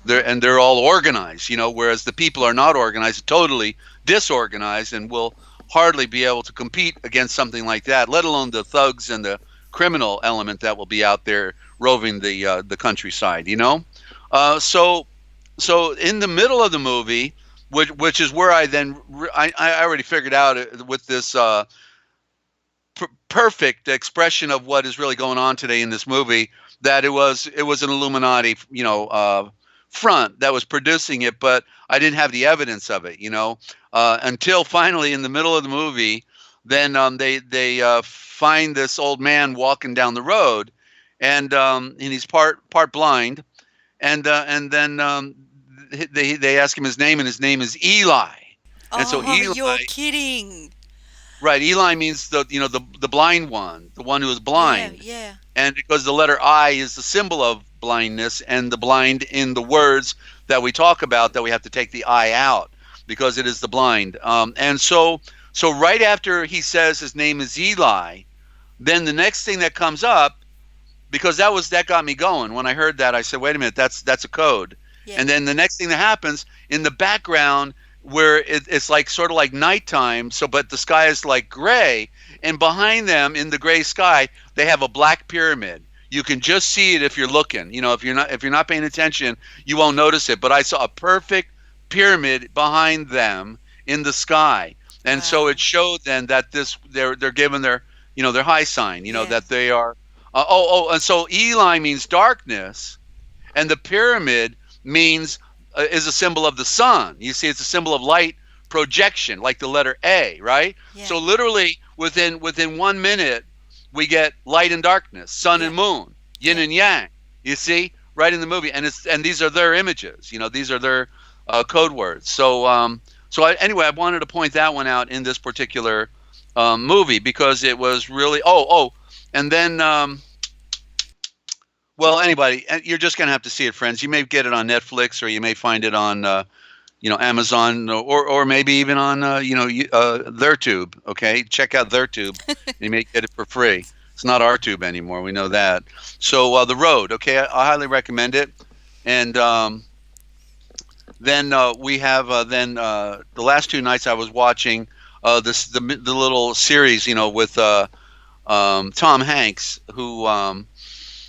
S1: they're all organized. Whereas the people are not organized, totally disorganized, and will hardly be able to compete against something like that, let alone the thugs and the criminal element that will be out there roving the countryside. So in the middle of the movie, which is where I already figured out with this perfect expression of what is really going on today in this movie, that it was an Illuminati front that was producing it, but I didn't have the evidence of it, until finally in the middle of the movie. Then they find this old man walking down the road, and he's part blind, and then they ask him his name, and his name is Eli. And so
S2: Oh,
S1: Eli,
S2: you're kidding.
S1: right? Eli means the blind one, the one who is
S2: Yeah,
S1: blind,
S2: yeah.
S1: and because the letter I is the symbol of blindness, and the blind in the words that we talk about, that we have to take the I out because it is the blind. And so right after he says his name is Eli, then the next thing that comes up, because that got me going. When I heard that, I said, wait a minute, that's a code.
S2: Yeah.
S1: And then the next thing that happens in the background, where it's like sort of like nighttime, but the sky is like gray, and behind them in the gray sky they have a black pyramid. You can just see it if you're looking. If you're not paying attention, you won't notice it. But I saw a perfect pyramid behind them in the sky, and so
S2: Wow.
S1: it showed then that they're given their high sign.
S2: Yeah.
S1: That they are. And so Eli means darkness, and the pyramid means is a symbol of the sun. You see, it's a symbol of light projection, like the letter A, right?
S2: Yeah.
S1: So literally within 1 minute, we get light and darkness, sun
S2: Yeah.
S1: and moon, yin
S2: Yeah.
S1: and yang. You see, right in the movie, and these are their images. These are their code words. Anyway, I wanted to point that one out in this particular movie, because it was really and then. Well, anybody, you're just going to have to see it, friends. You may get it on Netflix, or you may find it on, Amazon, or maybe even on, TheirTube. Okay, check out TheirTube. You may get it for free. It's not our tube anymore. We know that. So The Road. Okay, I highly recommend it. And then we have the last 2 nights I was watching the little series, with Tom Hanks, who.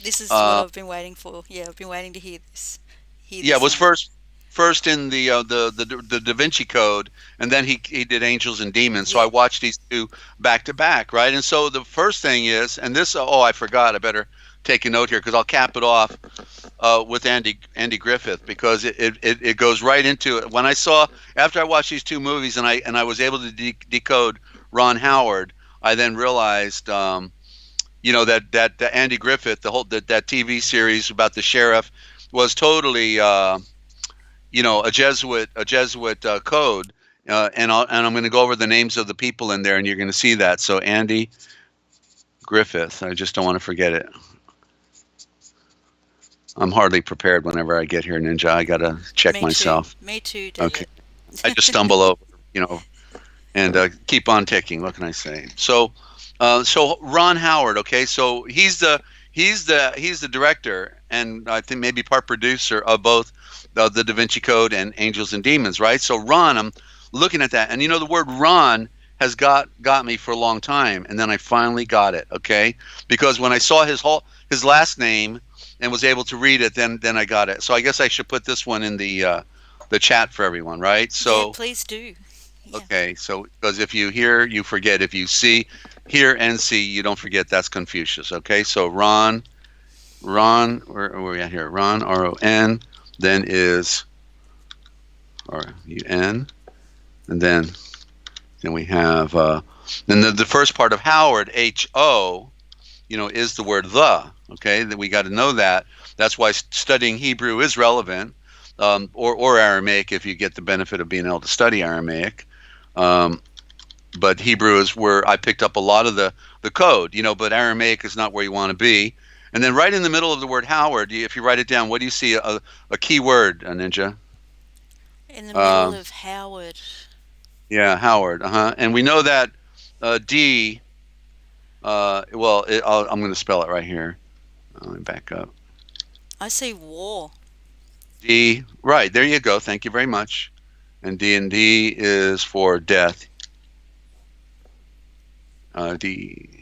S2: This is what
S1: Uh,
S2: I've been waiting for. Yeah, I've been waiting to hear this. Hear
S1: Yeah,
S2: this
S1: was
S2: name.
S1: first in the Da Vinci Code, and then he did Angels and Demons. So I
S2: Yeah.
S1: watched these two back to back, right? And so the first thing is, and this I forgot. I better take a note here, because I'll cap it off with Andy Griffith, because it goes right into it. After I watched these two movies, and I was able to decode Ron Howard, I then realized. That Andy Griffith, that TV series about the sheriff, was totally a Jesuit code, and I'm going to go over the names of the people in there, and you're going to see that. So Andy Griffith, I just don't want to forget it. I'm hardly prepared whenever I get here, Ninja. I got to check
S2: Me too.
S1: myself.
S2: Me too,
S1: Okay,
S2: Desert.
S1: I just stumble over, and keep on ticking. What can I say? So Ron Howard, okay, so he's the director, and I think maybe part producer of both the Da Vinci Code and Angels and Demons, right? So Ron, looking at that. And the word run has got me for a long time, and then I finally got it. Okay, because when I saw his last name and was able to read it, then I got it. So I guess I should put this one in the chat for everyone, right?
S2: Yeah,
S1: So
S2: please do. Yeah.
S1: okay, so because if you hear, you forget. If you hear and see, you don't forget. That's Confucius. Okay, so Ron, where are we at here? Ron, R-O-N, then is R-U-N, and then we have then the first part of Howard, H-O, is the word the. Okay, that we got to know that. That's why studying Hebrew is relevant, or Aramaic if you get the benefit of being able to study Aramaic. But Hebrew is where I picked up a lot of the code, but Aramaic is not where you want to be. And then right in the middle of the word Howard, if you write it down, what do you see? A key word, a Ninja?
S2: In the middle
S1: Uh,
S2: of Howard.
S1: yeah, Howard. And we know that D, well, I'm going to spell it right here. Let me back up.
S2: I see war.
S1: D, right, there you go. Thank you very much. And D is for death. D-E-A-T-H.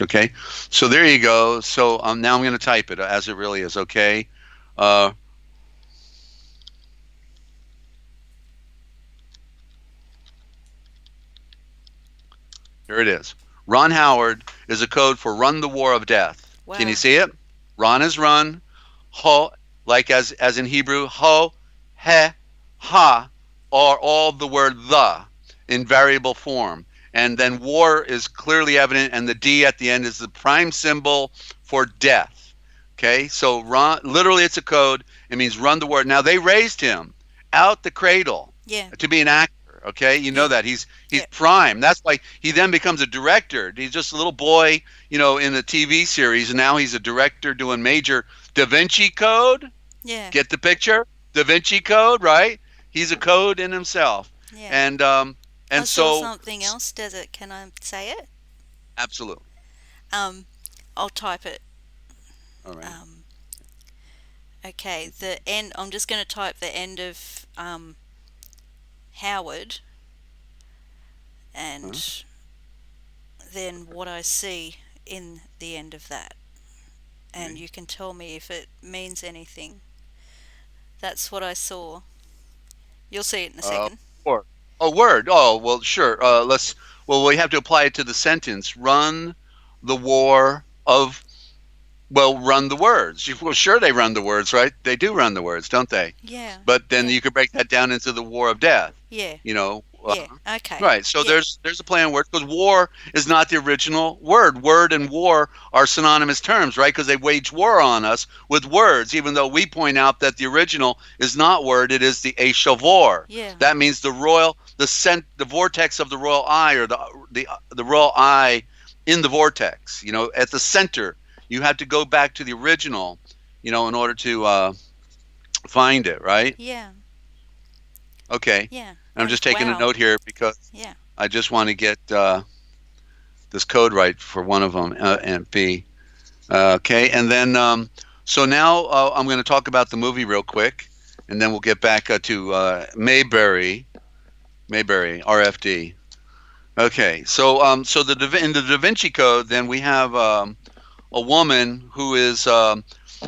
S1: Okay, so there you go. So now I'm going to type it as it really is. Okay. Uh, Here it is. Ron Howard is a code for run the war of death.
S2: Wow.
S1: Can you see it? Ron is run. Ho, like as in Hebrew, ho, he, ha, are all the word the in variable form. And then war is clearly evident, and the D at the end is the prime symbol for death. Okay, so run, literally it's a code. It means run the war. Now they raised him out the cradle to be an actor. Okay, you know that he's prime. That's why he then becomes a director. He's just a little boy, in a TV series, and now he's a director doing major Da Vinci Code.
S2: Yeah.
S1: Get the picture? Da Vinci Code, right? He's a code in himself.
S2: Yeah.
S1: And
S2: I saw something else, Desert. Can I say it?
S1: Absolutely.
S2: I'll type it.
S1: All right.
S2: Okay, the end. I'm just going to type the end of Howard, and then what I see in the end of that, and you can tell me if it means anything. That's what I saw. You'll see it in a second.
S1: Word. Oh, word. Oh, well, sure. Well, we have to apply it to the sentence. Run the war of, run the words. Well, sure, they run the words, right? They do run the words, don't they?
S2: Yeah.
S1: But then you could break that down into the war of death.
S2: Yeah.
S1: Yeah.
S2: Okay.
S1: Right. So there's a play on words, because war is not the original word. Word and war are synonymous terms, right? Because they wage war on us with words, even though we point out that the original is not word, it is the Eshavor.
S2: Yeah.
S1: That means the vortex of the royal eye, or the royal eye in the vortex. At the center, you have to go back to the original, in order to find it, right?
S2: Yeah.
S1: Okay.
S2: Yeah.
S1: I'm just taking a note here because I just want to get this code right for one of them, and B. Okay, and then so now I'm going to talk about the movie real quick, and then we'll get back to Mayberry, RFD. Okay, so in the Da Vinci Code, then we have a woman who is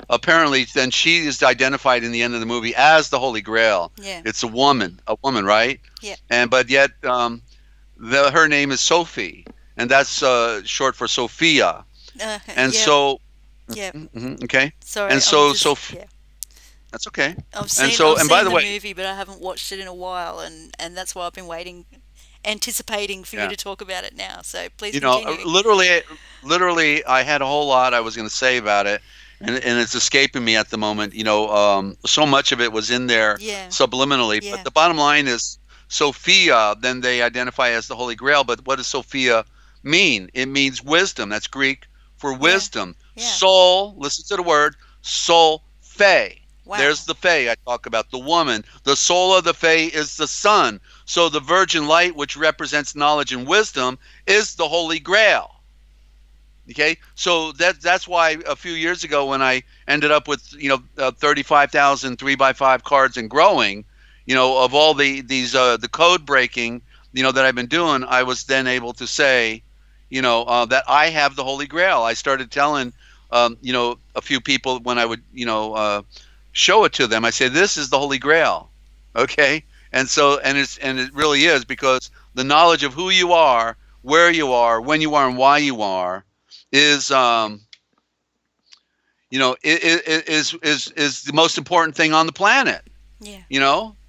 S1: apparently, then she is identified in the end of the movie as the Holy Grail.
S2: Yeah.
S1: It's a woman, right?
S2: Yeah.
S1: But yet her name is Sophie, and that's short for Sophia. And so,
S2: yeah.
S1: Okay.
S2: Sorry.
S1: And so, that's okay.
S2: I've seen
S1: by the way,
S2: movie, but I haven't watched it in a while, and that's why I've been anticipating for you to talk about it now. So please continue.
S1: Literally, I had a whole lot I was going to say about it, and it's escaping me at the moment. So much of it was in there subliminally.
S2: Yeah.
S1: But the bottom line is Sophia. Then they identify as the Holy Grail. But what does Sophia mean? It means wisdom. That's Greek for wisdom.
S2: Yeah.
S1: Soul. Listen to the word soul. Fae.
S2: Wow.
S1: There's the Fae I talk about, the woman. The soul of the Fae is the sun. So the virgin light, which represents knowledge and wisdom, is the Holy Grail. Okay, so that's why a few years ago, when I ended up with 35,000 3x5 cards and growing, of all the code breaking, that I've been doing, I was then able to say, that I have the Holy Grail. I started telling, a few people when I would, show it to them. I say, this is the Holy Grail, okay? And so, and it really is, because the knowledge of who you are, where you are, when you are, and why you are, is is the most important thing on the planet.
S2: Yeah.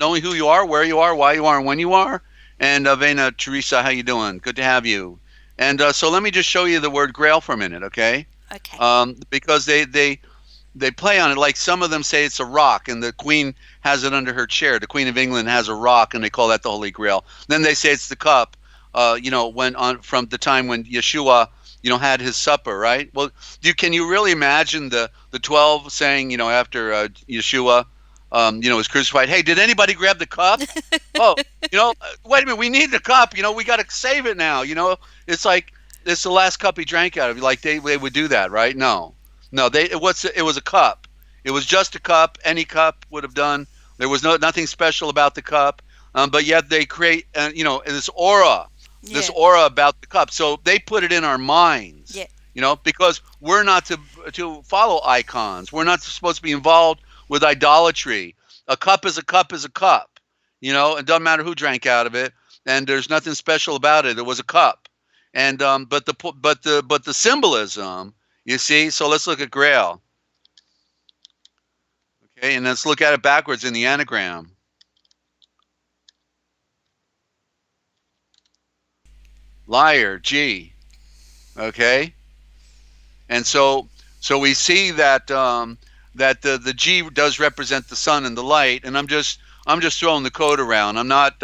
S1: Knowing who you are, where you are, why you are, and when you are. And Vena, Teresa, how you doing? Good to have you. And so let me just show you the word Grail for a minute, okay?
S2: Okay.
S1: Because they play on it, like some of them say it's a rock, and the Queen has it under her chair. The Queen of England has a rock, and they call that the Holy Grail. Then they say it's the cup. When on from the time when Yeshua, had his supper, right? Well, can you really imagine the 12 saying, after Yeshua, was crucified? Hey, did anybody grab the cup? Oh, wait a minute, we need the cup. We got to save it now. It's like it's the last cup he drank out of. Like they would do that, right? No, no. It was a cup. It was just a cup. Any cup would have done. There was nothing special about the cup. But yet they create, this
S2: Yeah.
S1: aura about the cup. So they put it in our minds,
S2: Yeah.
S1: because we're not to follow icons. We're not supposed to be involved with idolatry. A cup is a cup is a cup. It doesn't matter who drank out of it, and there's nothing special about it. It was a cup, and but the symbolism, you see. So let's look at Grail, okay, and let's look at it backwards in the anagram. Liar, G, okay, and so we see that that the G does represent the sun and the light, and I'm just throwing the code around. I'm not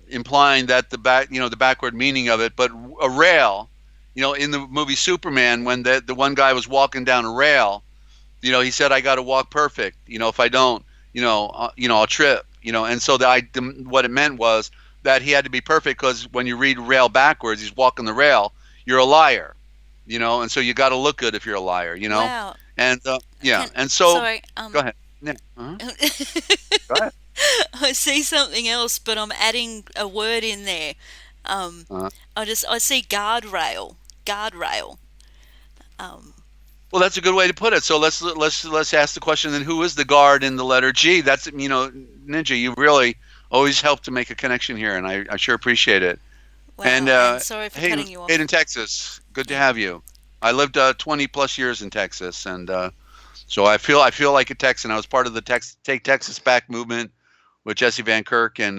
S1: implying that the backward meaning of it, but a rail, in the movie Superman, when the one guy was walking down a rail, he said, I got to walk perfect. If I don't, I'll trip. And so what it meant was that he had to be perfect, because when you read rail backwards, he's walking the rail. You're a liar. And so you got to look good if you're a liar.
S2: Wow.
S1: And yeah,
S2: Can
S1: and so
S2: sorry.
S1: go ahead. Yeah, go ahead.
S2: I see something else, but I'm adding a word in there. Um,
S1: Uh,
S2: I see guardrail. Guardrail. Um,
S1: well, that's a good way to put it. So let's ask the question then: who is the guard in the letter G? That's Ninja. You really always help to make a connection here, and I sure appreciate it. And
S2: wow. And sorry for
S1: Hayden,
S2: cutting you off.
S1: Hayden, Texas, good to
S2: Yeah.
S1: have you. I lived 20 plus years in Texas, and so I feel like a Texan. I was part of the Take Texas Back movement with Jesse Van Kirk and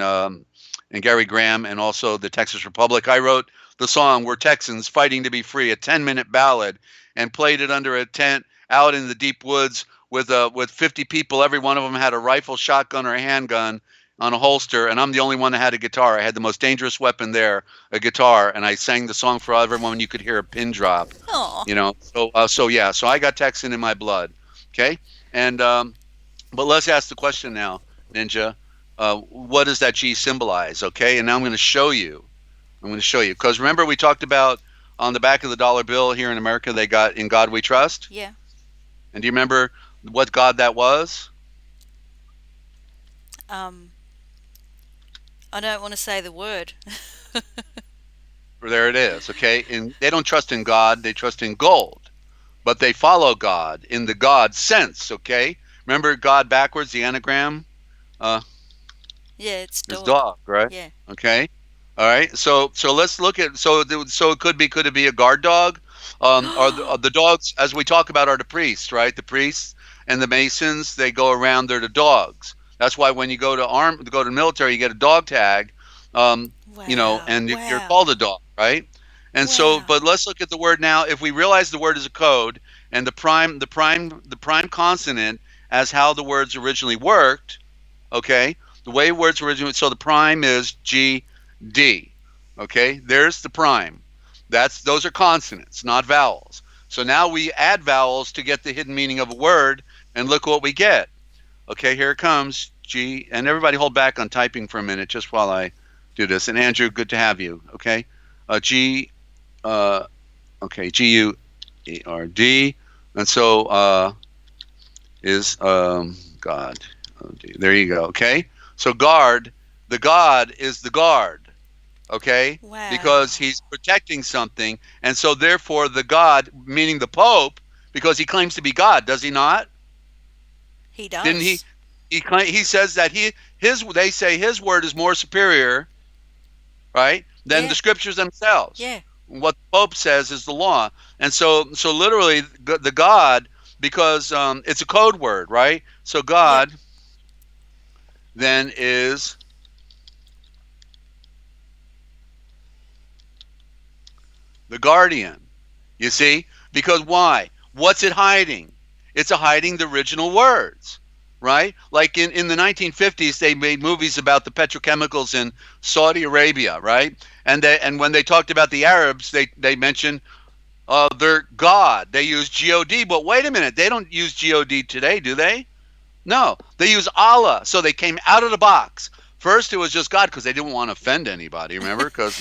S1: Gary Graham, and also the Texas Republic. I wrote the song "We're Texans Fighting to Be Free," a 10-minute ballad, and played it under a tent out in the deep woods with 50 people. Every one of them had a rifle, shotgun, or a handgun on a holster, and I'm the only one that had a guitar. I had the most dangerous weapon there, a guitar, and I sang the song for everyone. You could hear a pin drop.
S2: Oh.
S1: So yeah, so I got Texan in my blood. Okay, and but let's ask the question now, Ninja. What does that G symbolize? Okay, and now I'm going to show you. I'm going to show you, because remember we talked about on the back of the dollar bill here in America, they got "In God We Trust."
S2: Yeah.
S1: And do you remember what God that was?
S2: Um, I don't want to say the word.
S1: There it is. Okay, and they don't trust in God; they trust in gold. But they follow God in the God sense. Okay, remember God backwards, the anagram. Uh,
S2: Yeah, it's
S1: It's
S2: dog.
S1: dog, right?
S2: Yeah.
S1: Okay. All right. So let's look at so it could be a guard dog, or the dogs as we talk about are the priests, right? The priests and the masons, they go around. They're the dogs. That's why when you go to the military, you get a dog tag,
S2: Wow.
S1: and you're
S2: Wow.
S1: called a dog, right? And so,
S2: Wow.
S1: but let's look at the word now. If we realize the word is a code, and the prime consonant as how the words originally worked, okay, the way words originally, so the prime is G, D. Okay, there's the prime. Those are consonants, not vowels. So now we add vowels to get the hidden meaning of a word, and look what we get. Okay, here it comes. G, and everybody hold back on typing for a minute just while I do this. And Andrew, good to have you. Okay, G, uh, okay, GUERD, and so is God. There you go. Okay. So guard, the God is the guard. Okay,
S2: Wow.
S1: because he's protecting something, and so therefore the God, meaning the Pope, because he claims to be God, does he not?
S2: He
S1: Didn't he?
S2: does.
S1: He says that his they say his word is more superior, right, than
S2: Yeah.
S1: the scriptures themselves.
S2: Yeah.
S1: What the Pope says is the law, and so literally the God, because it's a code word, right? So
S2: Yep.
S1: God then is the guardian. You see? Because why? What's it hiding? It's hiding the original words, right? Like in the 1950s, they made movies about the petrochemicals in Saudi Arabia, right? And when they talked about the Arabs, they mentioned their God. They use God, but wait a minute, they don't use God today, do they? No, they use Allah. So they came out of the box. First, it was just God because they didn't want to offend anybody. Remember, because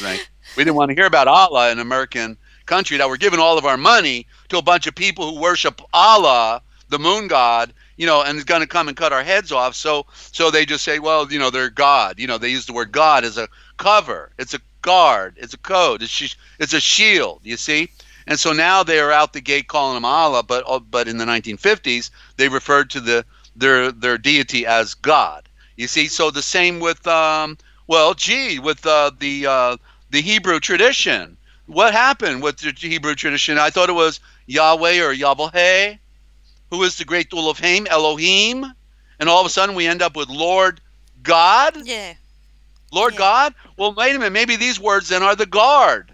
S1: we didn't want to hear about Allah in an American country that we're giving all of our money to a bunch of people who worship Allah, the moon god, and is going to come and cut our heads off. So they just say, well, they're God. They use the word God as a cover. It's a guard. It's a code. It's a shield. You see. And so now they are out the gate calling him Allah, but in the 1950s they referred to their deity as God. You see, so the same with with the Hebrew tradition. What happened with the Hebrew tradition? I thought it was Yahweh or Yahweh, who is the great Elohim, Elohim, and all of a sudden we end up with Lord God.
S2: Yeah.
S1: Lord
S2: Yeah.
S1: God. Well, wait a minute. Maybe these words then are the guard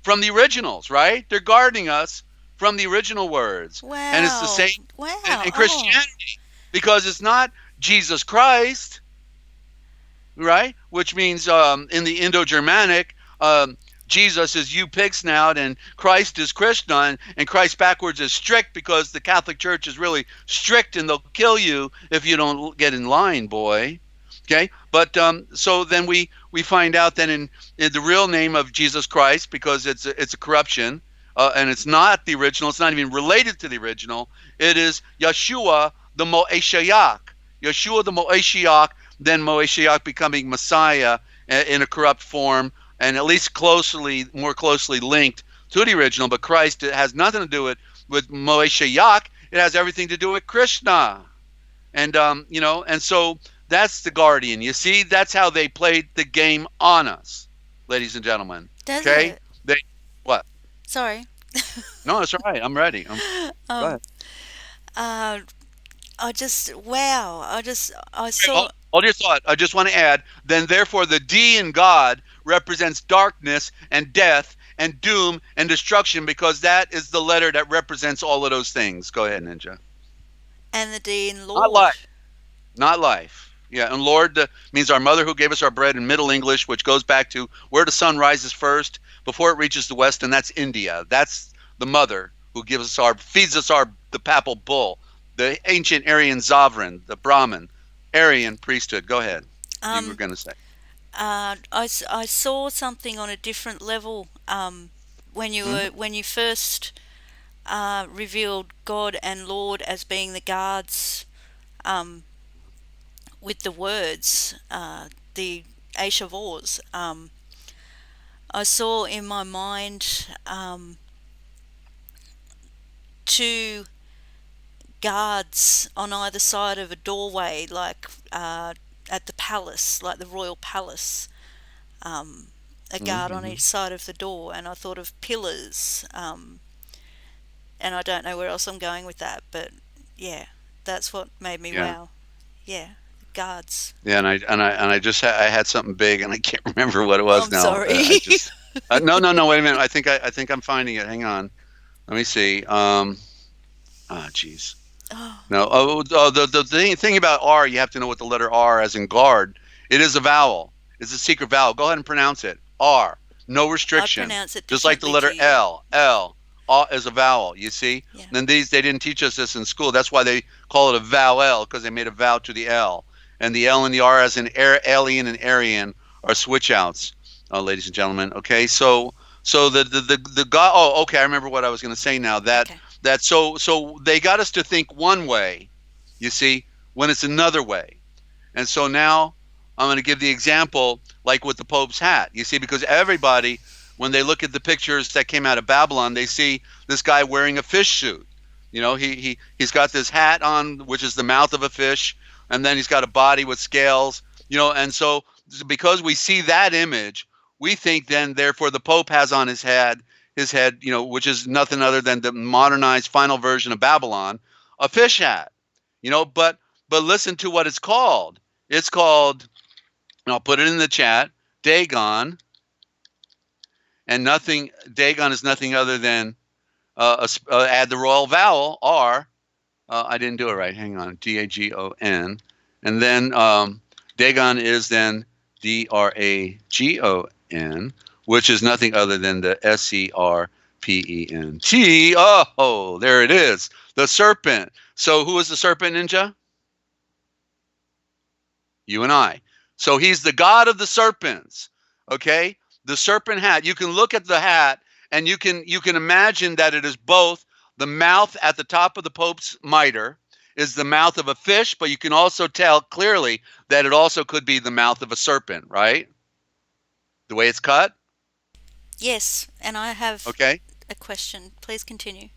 S1: from the originals, right? They're guarding us from the original words, and it's the
S2: Wow.
S1: same
S2: Wow.
S1: in
S2: Oh.
S1: Christianity because it's not Jesus Christ, right? Which means in the Indo-Germanic, Jesus is you pig snout and Christ is Krishna, and Christ backwards is strict because the Catholic Church is really strict and they'll kill you if you don't get in line, boy. Okay, but so then we find out that in the real name of Jesus Christ, because it's a corruption, and it's not the original. It's not even related to the original. It is Yeshua the Moeshiach. Yeshua the Moeshiach, then Moeshiach becoming Messiah in a corrupt form, and at least more closely linked to the original. But Christ has nothing to do with Moeshiach. It has everything to do with Krishna, and so that's the guardian. You see, that's how they played the game on us, ladies and gentlemen.
S2: Does
S1: Okay,
S2: it?
S1: they what?
S2: Sorry.
S1: No, that's all right. I'm ready. Go
S2: um.
S1: ahead.
S2: Uh. I just. Wow. I
S1: Wait,
S2: saw.
S1: hold your thought. I just want to add. Then, therefore, the D in God represents darkness and death and doom and destruction because that is the letter that represents all of those things. Go ahead, Ninja.
S2: And the D in
S1: Not
S2: Lord.
S1: life. Not life. Yeah, and Lord means our mother who gave us our bread in Middle English, which goes back to where the sun rises first before it reaches the west, and that's India. That's the mother who feeds us the papal bull, the ancient Aryan sovereign, the Brahmin, Aryan priesthood. Go ahead. You were
S2: Um.
S1: going to say.
S2: I saw something on a different level.
S1: Hmm.
S2: When you first revealed God and Lord as being the guards. With the words, the Ace of Oars. I saw in my mind two guards on either side of a doorway, like at the palace, like the royal palace. Um, a guard on
S1: Hmm.
S2: each side of the door, and I thought of pillars. And I don't know where else I'm going with that, but yeah, that's what made me
S1: Yeah.
S2: wow. Yeah, guards.
S1: Yeah, I had something big, and I can't remember what it was
S2: I'm
S1: now.
S2: sorry.
S1: I just no, no, no. Wait a minute. I think I'm finding it. Hang on. Let me see. Geez.
S2: Oh,
S1: No. The thing about R, you have to know what the letter R, as in guard. It is a vowel. It's a secret vowel. Go ahead and pronounce it. R. No
S2: I
S1: restriction.
S2: pronounce it
S1: Just like the
S2: differently to
S1: letter
S2: you.
S1: L. L. Is a vowel. You see.
S2: Yeah.
S1: And then they didn't teach us this in school. That's why they call it a vowel because they made a vow to the L. And the L and the R, as in alien and Aryan, are switch outs, ladies and gentlemen. Okay. So the God. Oh, okay. I remember what I was going to say now. That
S2: Okay.
S1: that so they got us to think one way, you see, when it's another way. And so now I'm going to give the example like with the Pope's hat. You see, because everybody, when they look at the pictures that came out of Babylon, they see this guy wearing a fish suit. You know, he's got this hat on, which is the mouth of a fish, and then he's got a body with scales. You know, and so because we see that image, we think then therefore the Pope has on his head, you know, which is nothing other than the modernized final version of Babylon, a fish hat. You know, but listen to what it's called. It's called, and I'll put it in the chat, Dagon, and nothing. Dagon is nothing other than add the royal vowel R. I didn't do it right. Hang on, Dagon, and then Dagon is then Dragon, which is nothing other than the Serpent. Oh, there it is, the serpent. So who is the serpent, Ninja? You and I. So he's the god of the serpents. Okay? The serpent hat. You can look at the hat and you can imagine that it is both the mouth at the top of the Pope's mitre is the mouth of a fish, but you can also tell clearly that it also could be the mouth of a serpent, right? The way it's cut?
S2: Yes, and I have
S1: Okay.
S2: a question. Please continue.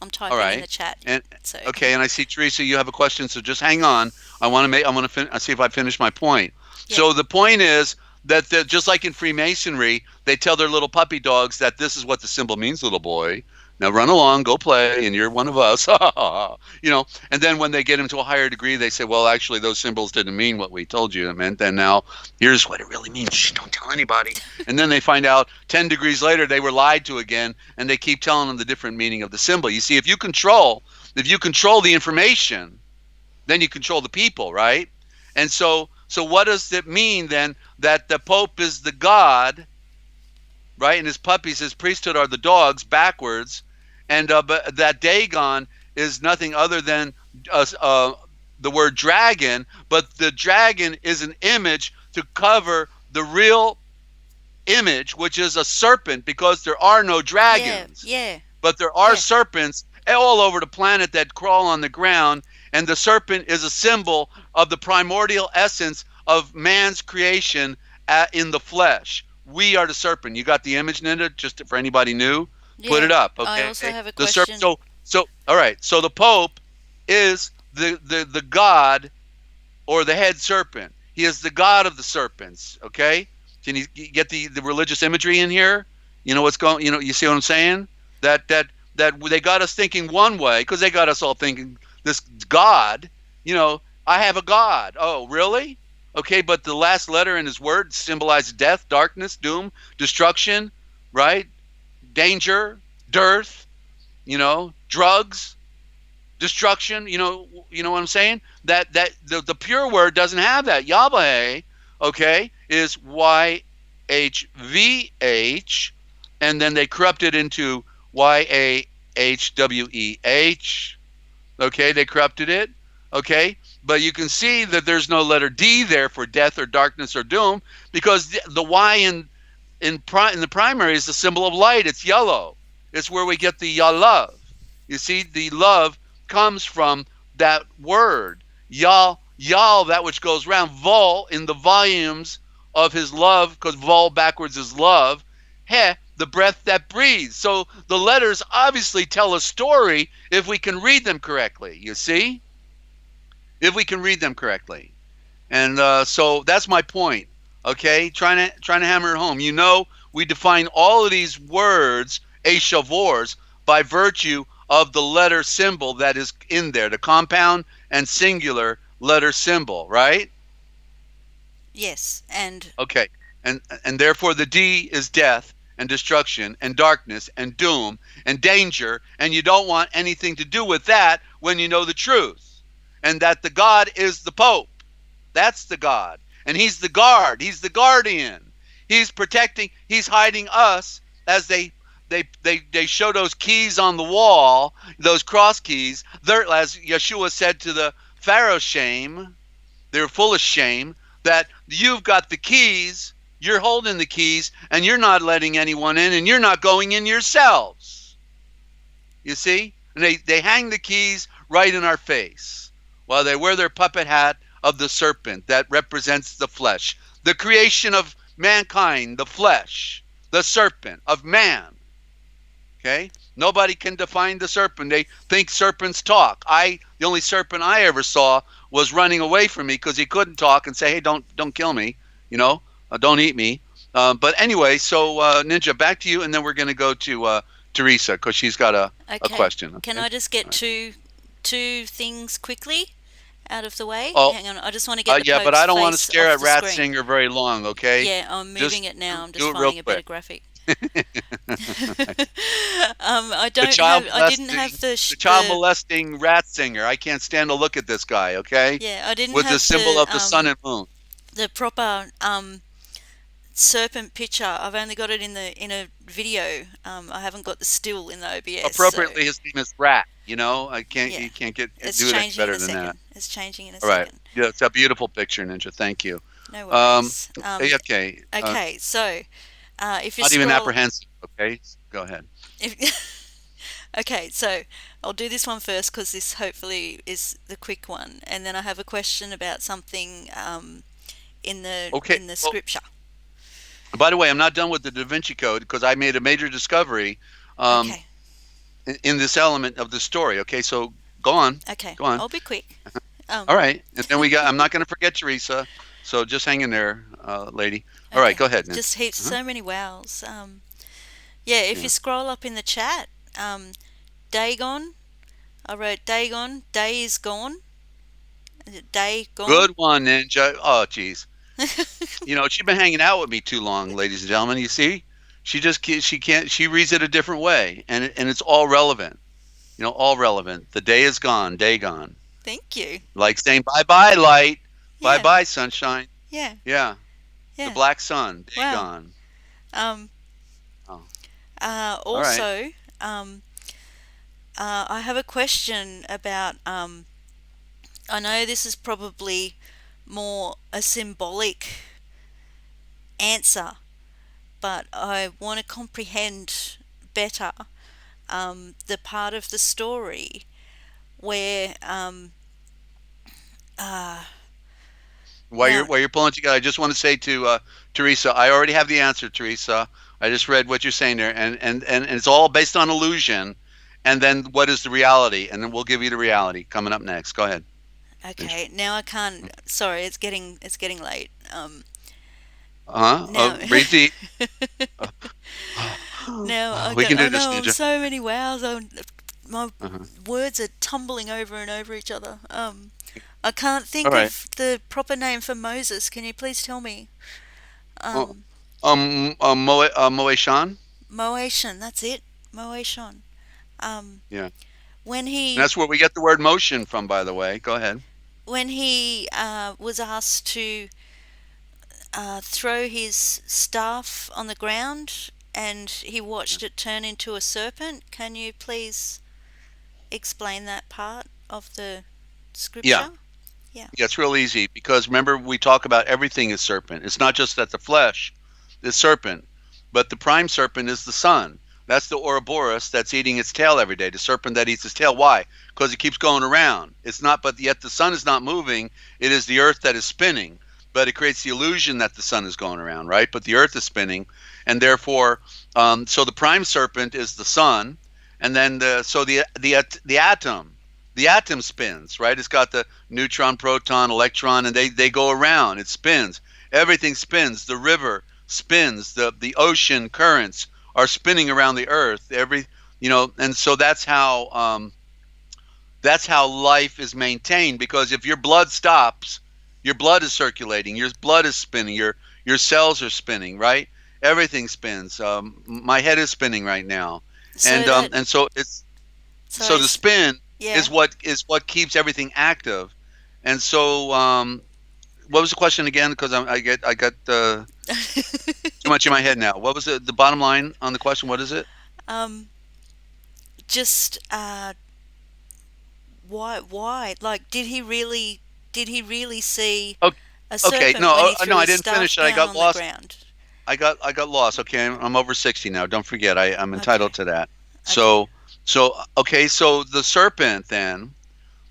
S2: I'm
S1: All
S2: typing in
S1: right.
S2: the chat.
S1: And
S2: So
S1: okay, and I see Teresa, you have a question, so just hang on. I want to see if I finish my point.
S2: Yeah.
S1: So the point is that just like in Freemasonry, they tell their little puppy dogs that this is what the symbol means, little boy. Now run along, go play, and you're one of us. You know, and then when they get into a higher degree, they say, well, actually, those symbols didn't mean what we told you it meant. And now here's what it really means. Shh, don't tell anybody. And then they find out 10 degrees later they were lied to again, and they keep telling them the different meaning of the symbol. You see, if you control the information, then you control the people, right? And so what does it mean then that the Pope is the God, right? And his puppies, his priesthood are the dogs backwards. And but that Dagon is nothing other than the word dragon, but the dragon is an image to cover the real image, which is a serpent, because there are no dragons.
S2: Yeah.
S1: But there are serpents all over the planet that crawl on the ground, and the serpent is a symbol of the primordial essence of man's creation in the flesh. We are the serpent. You got the image, Ninja, just for anybody new? Put it up, okay?
S2: I also have a question.
S1: So all right. So the Pope is the god or the head serpent. He is the god of the serpents. Okay. Can you get the religious imagery in here? You know what's going. You know. You see what I'm saying? That they got us thinking one way because they got us all thinking this God. You know, I have a God. Oh, really? Okay, but the last letter in his word symbolizes death, darkness, doom, destruction, right? Danger, dearth, you know, drugs, destruction, you know what I'm saying? That the pure word doesn't have that. Yahweh, okay, is YHVH, and then they corrupt it into YAHWEH. Okay, they corrupted it. Okay, but you can see that there's no letter D there for death or darkness or doom, because the Y in the primary is the symbol of light. It's yellow. It's where we get the love. You see, the love comes from that word. Yal, that which goes round. Vol, in the volumes of his love, because vol backwards is love. He, the breath that breathes. So the letters obviously tell a story if we can read them correctly. You see? If we can read them correctly. And so that's my point. Okay, trying to hammer it home. You know, we define all of these words, eshavors, by virtue of the letter symbol that is in there, the compound and singular letter symbol, right?
S2: Yes, and
S1: okay, and therefore the D is death and destruction and darkness and doom and danger, and you don't want anything to do with that when you know the truth, and that the God is the Pope. That's the God. And he's the guard. He's the guardian. He's protecting. He's hiding us as they show those keys on the wall, those cross keys. They're, as Yeshua said to the Pharaoh, shame. They're full of shame that you've got the keys. You're holding the keys, and you're not letting anyone in, and you're not going in yourselves. You see? And they hang the keys right in our face. while they wear their puppet hat of the serpent that represents the flesh. The creation of mankind, the flesh, the serpent of man. Okay? Nobody can define the serpent. They think serpents talk. The only serpent I ever saw was running away from me because he couldn't talk and say, "Hey, don't kill me, don't eat me." But anyway, so Ninja, back to you, and then we're going to go to Teresa because she's got a
S2: Okay.
S1: question.
S2: Can
S1: Okay?
S2: I just get
S1: All right.
S2: two things quickly out of the way?
S1: Oh,
S2: Hang on, I just want to get the
S1: yeah, but
S2: Pope's
S1: I don't want to
S2: face
S1: stare
S2: off
S1: at
S2: the screen.
S1: Ratzinger very long. Okay,
S2: Yeah, I'm moving
S1: just
S2: it now. I'm
S1: do
S2: just
S1: it real
S2: finding a better
S1: quick.
S2: graphic.
S1: The child
S2: I didn't have
S1: molesting, the child molesting Ratzinger. I can't stand to look at this guy. Okay,
S2: yeah, I didn't
S1: with the
S2: have
S1: symbol of the sun and moon.
S2: the proper serpent picture. I've only got it in a video. I haven't got the still in the OBS.
S1: Appropriately, his name is Rat. I can't.
S2: Yeah,
S1: You can't do
S2: it's
S1: it any
S2: changing
S1: better
S2: in a
S1: than
S2: second.
S1: that.
S2: It's changing in a
S1: All right.
S2: second.
S1: Yeah, it's a beautiful picture, Ninja. Thank you.
S2: No worries.
S1: Okay.
S2: Okay, so if you
S1: Not even
S2: scroll,
S1: apprehensive. Okay. Go ahead.
S2: okay, so I'll do this one first because this hopefully is the quick one, and then I have a question about something in the
S1: Okay.
S2: in the
S1: Well,
S2: scripture.
S1: by the way, I'm not done with the Da Vinci Code because I made a major discovery
S2: Okay,
S1: in this element of the story. Okay. So go on.
S2: okay,
S1: Go on.
S2: I'll be quick.
S1: All right. And then I'm not going to forget Teresa. So just hang in there, lady. All right.
S2: Okay,
S1: Go ahead, Ninja.
S2: just heaps,
S1: Uh-huh.
S2: so many wows. Yeah, if
S1: Yeah.
S2: you scroll up in the chat, Dagon, I wrote Dagon, day is gone. Is it day gone?
S1: Good one, Ninja. Oh, geez. She's been hanging out with me too long, ladies and gentlemen. You see, she reads it a different way, and it's all relevant. All relevant. The day is gone, day gone.
S2: Thank you.
S1: Like saying bye bye light, bye
S2: Yeah,
S1: bye sunshine.
S2: yeah,
S1: Yeah, the
S2: yeah.
S1: black sun, day
S2: Wow.
S1: gone.
S2: Um,
S1: Oh, all right.
S2: Also, I have a question about. I know this is probably more a symbolic answer, but I want to comprehend better the part of the story where uh, now,
S1: While you're pulling together, I just want to say to Teresa, I already have the answer, Teresa. I just read what you're saying there, and it's all based on illusion. And then what is the reality? And then we'll give you the reality coming up next. Go ahead.
S2: okay, now I can't. Sorry, it's getting late.
S1: Uh-huh.
S2: Now,
S1: Breathe deep.
S2: now
S1: We can
S2: I
S1: do this,
S2: know
S1: Ninja.
S2: so many wows. My
S1: Uh-huh.
S2: words are tumbling over and over each other. I can't
S1: All
S2: think
S1: right.
S2: of the proper name for Moses. Can you please tell me?
S1: Oh,
S2: Um,
S1: Moeshan?
S2: Moation, that's it. Moation. Um,
S1: Yeah.
S2: when
S1: And
S2: he
S1: that's where we get the word motion from, by the way. Go ahead.
S2: when he was asked to throw his staff on the ground and he
S1: Yeah.
S2: watched it turn into a serpent, can you please explain that part of the
S1: Yeah.
S2: scripture? Yeah.
S1: Yeah, it's real easy because remember we talk about everything is serpent. It's not just that the flesh is serpent, but the prime serpent is the sun. That's the Ouroboros that's eating its tail every day. The serpent that eats its tail. Why? Because it keeps going around. It's not, but yet the sun is not moving. It is the earth that is spinning. But it creates the illusion that the sun is going around, right? But the earth is spinning, and therefore, so the prime serpent is the sun, and then the atom spins, right? It's got the neutron, proton, electron, and they go around. It spins. Everything spins. The river spins. The ocean currents are spinning around the earth. And so that's how life is maintained. Because if your blood stops, your blood is circulating. Your blood is spinning. Your cells are spinning, right? Everything spins. My head is spinning right now,
S2: So that
S1: and so it's
S2: so
S1: so the
S2: it's
S1: spin
S2: yeah.
S1: is what keeps everything active. And so, what was the question again? Because I got too much in my head now. What was the bottom line on the question? What is it?
S2: um just why like did he really see
S1: Oh,
S2: a
S1: okay.
S2: serpent
S1: No,
S2: when he threw
S1: no, I
S2: his
S1: didn't
S2: staff
S1: finish it. I
S2: down
S1: got
S2: on the
S1: lost.
S2: ground?
S1: I got lost. Okay, I'm over 60 now. Don't forget, I'm entitled
S2: Okay.
S1: to that.
S2: Okay.
S1: So okay. So the serpent then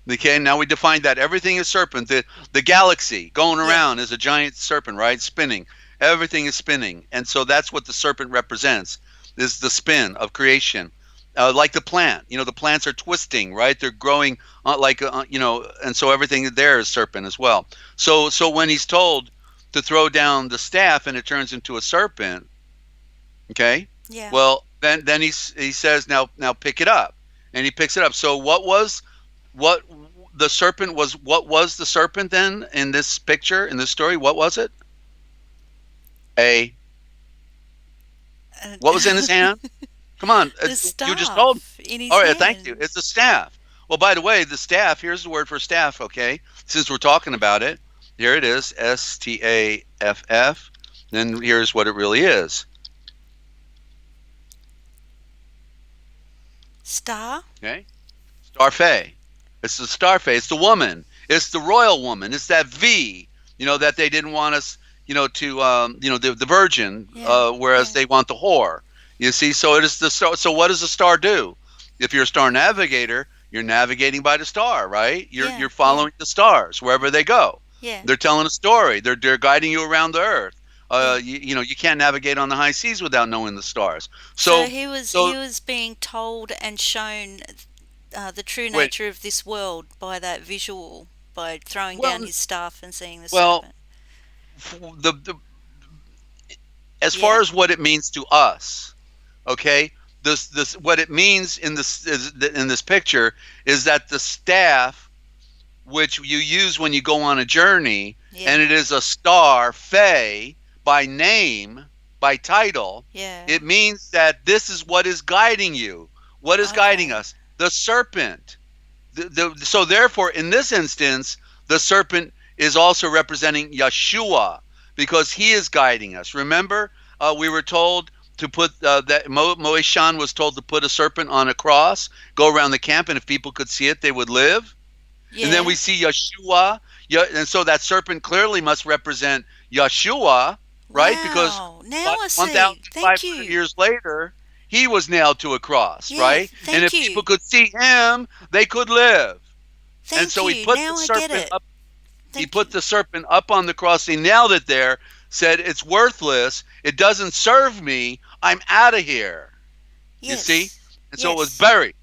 S1: Okay, now we define that everything is serpent. The galaxy going
S2: Yeah.
S1: around is a giant serpent, right? Spinning. Everything is spinning. And so that's what the serpent represents, is the spin of creation. Like the plant, the plants are twisting, right? They're growing and so everything there is serpent as well. So when he's told to throw down the staff and it turns into a serpent, okay?
S2: Yeah.
S1: Well, then he says now pick it up. And he picks it up. So what the serpent was, what was the serpent then in this picture, in this story? What was it? A
S2: Uh,
S1: What was in his hand? Come on,
S2: the
S1: you just told me.
S2: staff in his
S1: All right, thank you.
S2: hand.
S1: It's a staff. Well, by the way, the staff, here's the word for staff, okay? Since we're talking about it, here it is, STAFF. Then here's what it really is.
S2: Star?
S1: Okay? Starfey. It's the Starfey. It's the woman. It's the royal woman. It's that V, that they didn't want us, the virgin,
S2: Yeah.
S1: whereas
S2: Yeah.
S1: they want the whore. You see, so it is the star. So what does the star do? If you're a star navigator, you're navigating by the star, right? You're
S2: Yeah.
S1: you're
S2: Yeah.
S1: following the stars wherever they go.
S2: Yeah.
S1: They're telling a story. They're guiding you around the earth.
S2: Yeah.
S1: You can't navigate on the high seas without knowing the stars.
S2: So
S1: So
S2: he was being told and shown the true
S1: wait,
S2: nature of this world by that visual, by throwing down
S1: well,
S2: his staff and seeing the
S1: well,
S2: serpent.
S1: the as
S2: Yeah.
S1: far as what it means to us, okay, this what it means in this picture is that the staff which you use when you go on a journey,
S2: Yeah.
S1: and it is a star, Fey, by name, by title,
S2: Yeah.
S1: it means that this is what is guiding you. What is guiding
S2: Okay.
S1: us? The serpent. So therefore, in this instance, the serpent is also representing Yeshua because he is guiding us. Remember, we were told to put that Moeshan was told to put a serpent on a cross, go around the camp, and if people could see it, they would live. And then
S2: Yeah.
S1: we see Yeshua, and so that serpent clearly must represent Yeshua, right? Because
S2: Wow. Now I see. Thank
S1: 1,500
S2: you.
S1: years later, he was nailed to a cross,
S2: Yeah.
S1: right? And
S2: Thank
S1: if people
S2: you.
S1: could see him, they could live. And
S2: Thank
S1: so he
S2: you.
S1: put the
S2: Now I get
S1: serpent
S2: it.
S1: up. He
S2: Thank
S1: put
S2: you.
S1: the serpent up on the cross. He nailed it there. Said it's worthless. It doesn't serve me. I'm out of here. You see?
S2: Yes.
S1: And so it was
S2: Yes.
S1: buried.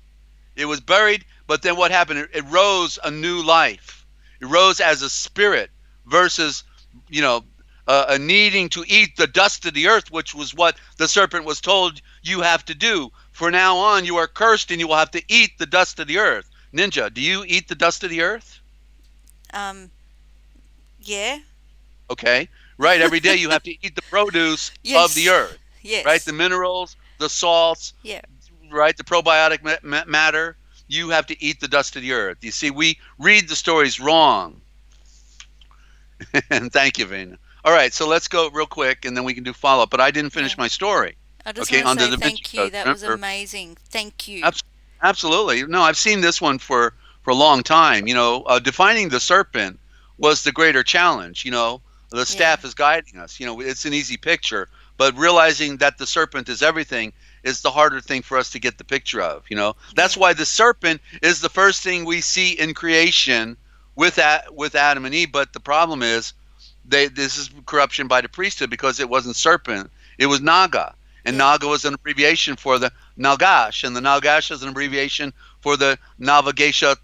S1: It was buried, but then what happened? It rose a new life. It rose as a spirit versus, you know, a needing to eat the dust of the earth, which was what the serpent was told you have to do. For now on, you are cursed and you will have to eat the dust of the earth. Ninja, do you eat the dust of the earth?
S2: Um. Yeah.
S1: Okay. Right. Every day you have to eat the produce of the
S2: Yes.
S1: earth, right?
S2: Yes.
S1: The minerals, the salts,
S2: Yeah.
S1: right? The probiotic matter. You have to eat the dust of the earth. You see, we read the stories wrong. And thank you, Vina. All right, so let's go real quick, and then we can do follow up. But I didn't finish
S2: Yeah.
S1: my story.
S2: I just
S1: Okay,
S2: want to
S1: under
S2: say
S1: the Vinci
S2: thank you.
S1: Code.
S2: That was
S1: Remember,
S2: amazing. Thank you.
S1: abs- absolutely. No, I've seen this one for a long time. Defining the serpent was the greater challenge. The
S2: Yeah.
S1: staff is guiding us. It's an easy picture, but realizing that the serpent is everything is the harder thing for us to get the picture of. That's
S2: Yeah.
S1: why the serpent is the first thing we see in creation with Adam and Eve. But the problem is this is corruption by the priesthood because it wasn't serpent, it was Naga. And
S2: Yeah.
S1: Naga was an abbreviation for the Nagash, and the Nagash is an abbreviation for the Navigator.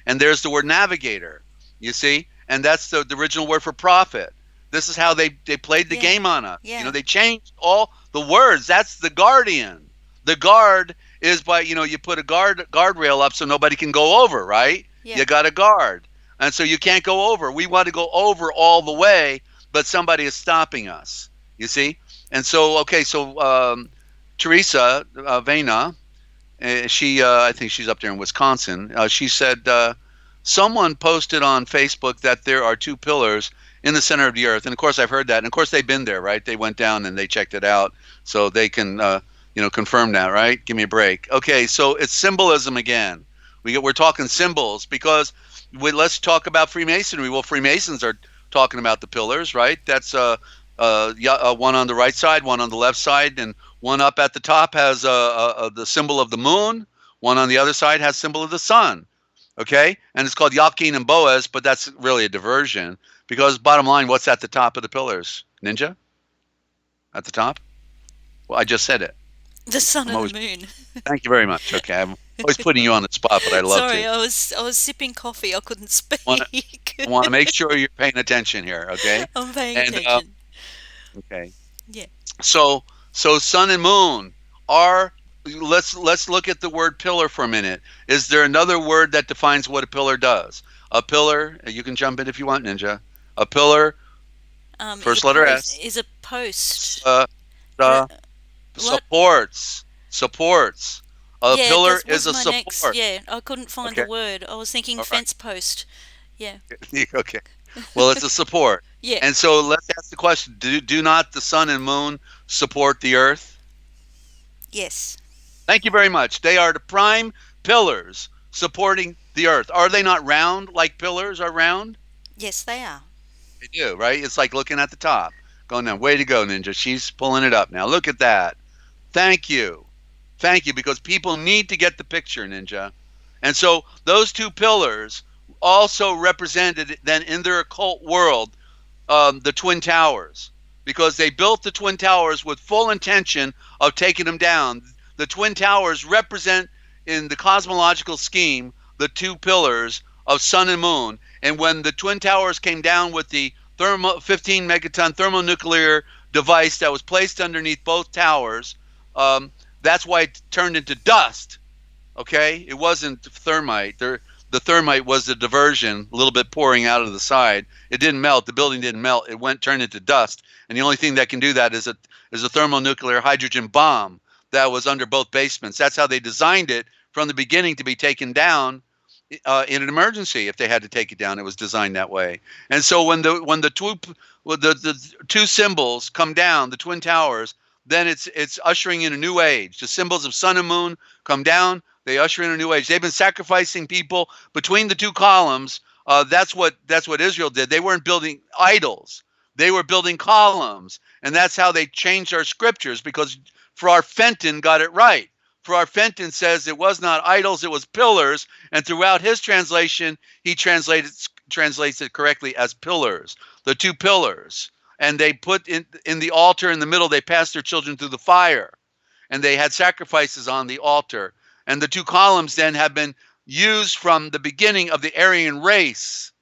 S1: And there's the word navigator, you see? And that's the original word for prophet. This is how they played the
S2: Yeah.
S1: game on us.
S2: Yeah.
S1: They changed all the words. That's the guardian. The guard is by, you put a guardrail up so nobody can go over, right?
S2: Yeah.
S1: You got a guard. And so you can't go over. We want to go over all the way, but somebody is stopping us, you see? And so, okay, so Teresa Vena, I think she's up there in Wisconsin. She said someone posted on Facebook that there are two pillars in the center of the earth. And of course, I've heard that. And of course, they've been there, right? They went down and they checked it out, so they can, confirm that, right? Give me a break. Okay, so it's symbolism again. We're talking symbols because let's talk about Freemasonry. Well, Freemasons are talking about the pillars, right? That's one on the right side, one on the left side, and one up at the top has the symbol of the moon. One on the other side has symbol of the sun. Okay, and it's called Yakin and Boaz, but that's really a diversion because bottom line, what's at the top of the pillars? Ninja? At the top? Well, I just said it.
S2: The sun
S1: I'm
S2: and
S1: always
S2: the moon.
S1: Thank you very much. Okay, I'm always putting you on the spot, but I love
S2: Sorry,
S1: to.
S2: I was sipping coffee. I couldn't
S1: Want to
S2: speak.
S1: want to make sure you're paying attention here. Okay,
S2: I'm paying
S1: and
S2: attention.
S1: okay,
S2: Yeah.
S1: so sun and moon are. Let's look at the word pillar for a minute. Is there another word that defines what a pillar does? A pillar. You can jump in if you want, Ninja. A pillar. First letter S.
S2: Is a post.
S1: Uh,
S2: Re-
S1: uh,
S2: what?
S1: supports. A
S2: Yeah,
S1: pillar
S2: that
S1: is
S2: was
S1: a
S2: my next.
S1: support.
S2: Yeah, I couldn't find the
S1: Okay.
S2: word. I was thinking
S1: All right.
S2: fence post. Yeah.
S1: Okay. Well, it's a support.
S2: Yeah.
S1: And so let's ask the question: Do not the sun and moon support the earth?
S2: Yes.
S1: Thank you very much. They are the prime pillars supporting the earth. Are they not round like pillars are round?
S2: Yes, they are.
S1: They do, right? It's like looking at the top, going down. Way to go, Ninja. She's pulling it up now. Look at that. Thank you. Thank you, because people need to get the picture, Ninja. And so those two pillars also represented then in their occult world the Twin Towers, because they built the Twin Towers with full intention of taking them down. The Twin Towers represent, in the cosmological scheme, the two pillars of sun and moon. And when the Twin Towers came down with the 15 megaton thermonuclear device that was placed underneath both towers, that's why it turned into dust. Okay, it wasn't thermite. The thermite was the diversion, a little bit pouring out of the side. It didn't melt. The building didn't melt. It turned into dust. And the only thing that can do that is a thermonuclear hydrogen bomb that was under both basements. That's how they designed it from the beginning, to be taken down in an emergency. If they had to take it down, it was designed that way. And so when the two symbols come down, the Twin Towers, then it's ushering in a new age. The symbols of sun and moon come down. They usher in a new age. They've been sacrificing people between the two columns. That's what Israel did. They weren't building idols. They were building columns. And that's how they changed our scriptures, because Farrar Fenton got it right. Farrar Fenton says it was not idols, it was pillars. And throughout his translation, he translates it correctly as pillars, the two pillars. And they put in the altar in the middle, they passed their children through the fire. And they had sacrifices on the altar. And the two columns then have been used from the beginning of the Aryan race,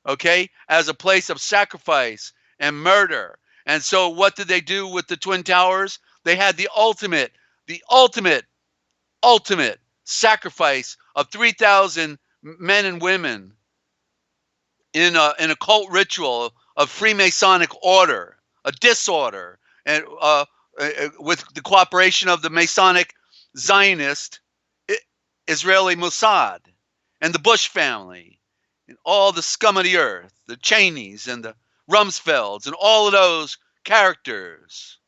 S1: okay, as a place of sacrifice and murder. And so what did they do with the Twin Towers? They had the ultimate sacrifice of 3,000 men and women in a cult ritual of Freemasonic order, a disorder, and with the cooperation of the Masonic Zionist Israeli Mossad and the Bush family and all the scum of the earth, the Cheneys and the Rumsfelds and all of those characters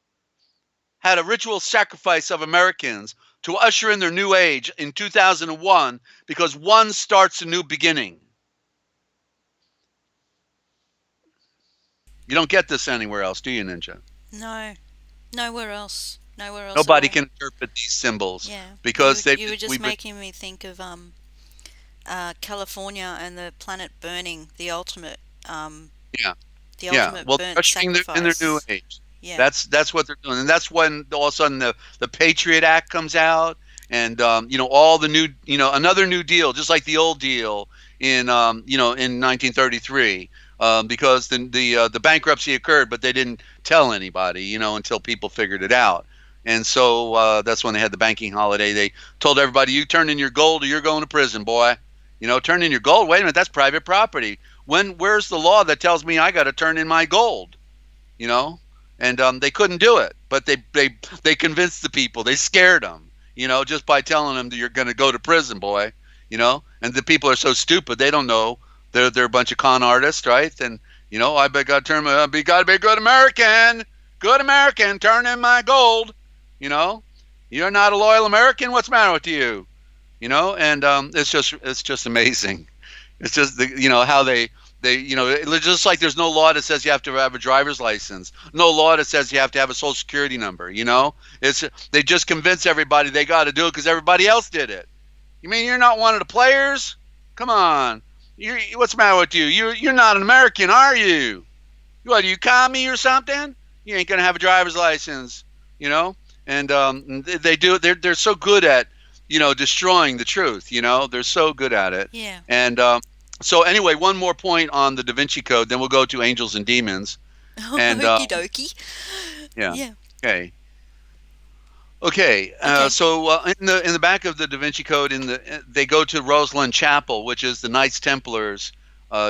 S1: had a ritual sacrifice of Americans to usher in their new age in 2001, because one starts a new beginning. You don't get this anywhere else, do you, Ninja?
S2: No. Nowhere else. Nowhere else at
S1: Nobody
S2: all.
S1: can interpret these symbols
S2: Yeah.
S1: because
S2: You were just
S1: we've been,
S2: making me think of California and the planet burning,
S1: yeah.
S2: the
S1: Yeah,
S2: ultimate
S1: well,
S2: burnt
S1: ushering in their new
S2: sacrifice.
S1: age.
S2: Yeah.
S1: That's what they're doing, and that's when all of a sudden the Patriot Act comes out, and all the new, another New Deal, just like the old deal in in 1933, because the bankruptcy occurred, but they didn't tell anybody, until people figured it out, and so that's when they had the banking holiday. They told everybody, you turn in your gold or you're going to prison, boy. Turn in your gold. Wait a minute, that's private property. Where's the law that tells me I got to turn in my gold? And they couldn't do it, but they convinced the people. They scared them, just by telling them that you're going to go to prison, boy. And the people are so stupid, they don't know. They're a bunch of con artists, right? And I got to be a good American, turn in my gold. You're not a loyal American. What's the matter with you? And it's just amazing. It's just how they just like there's no law that says you have to have a driver's license, no law that says you have to have a social security number. It's they just convince everybody they got to do it because everybody else did it. You mean you're not one of the players? Come on. What's the matter with you? You're not an American, are you? What, you commie or something? You ain't gonna have a driver's license, you know. And they do. They're so good at destroying the truth. They're so good at it.
S2: Yeah.
S1: And so anyway, one more point on the Da Vinci Code, then we'll go to angels and demons. And
S2: Okie dokie.
S1: yeah,
S2: Yeah.
S1: okay. Okay,
S2: Okay.
S1: so in the back of the Da Vinci Code, they go to Roslin Chapel, which is the Knights Templars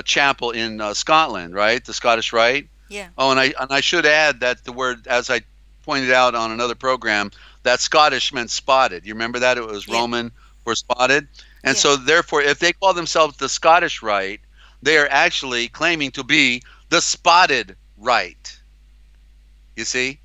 S1: chapel in Scotland, right? The Scottish Rite.
S2: Yeah.
S1: Oh, and I should add that the word, as I pointed out on another program, that Scottish meant spotted. You remember that? It was
S2: Yeah.
S1: Roman for spotted, and
S2: Yeah.
S1: so therefore, if they call themselves the Scottish Rite, they are actually claiming to be the spotted Rite. You see,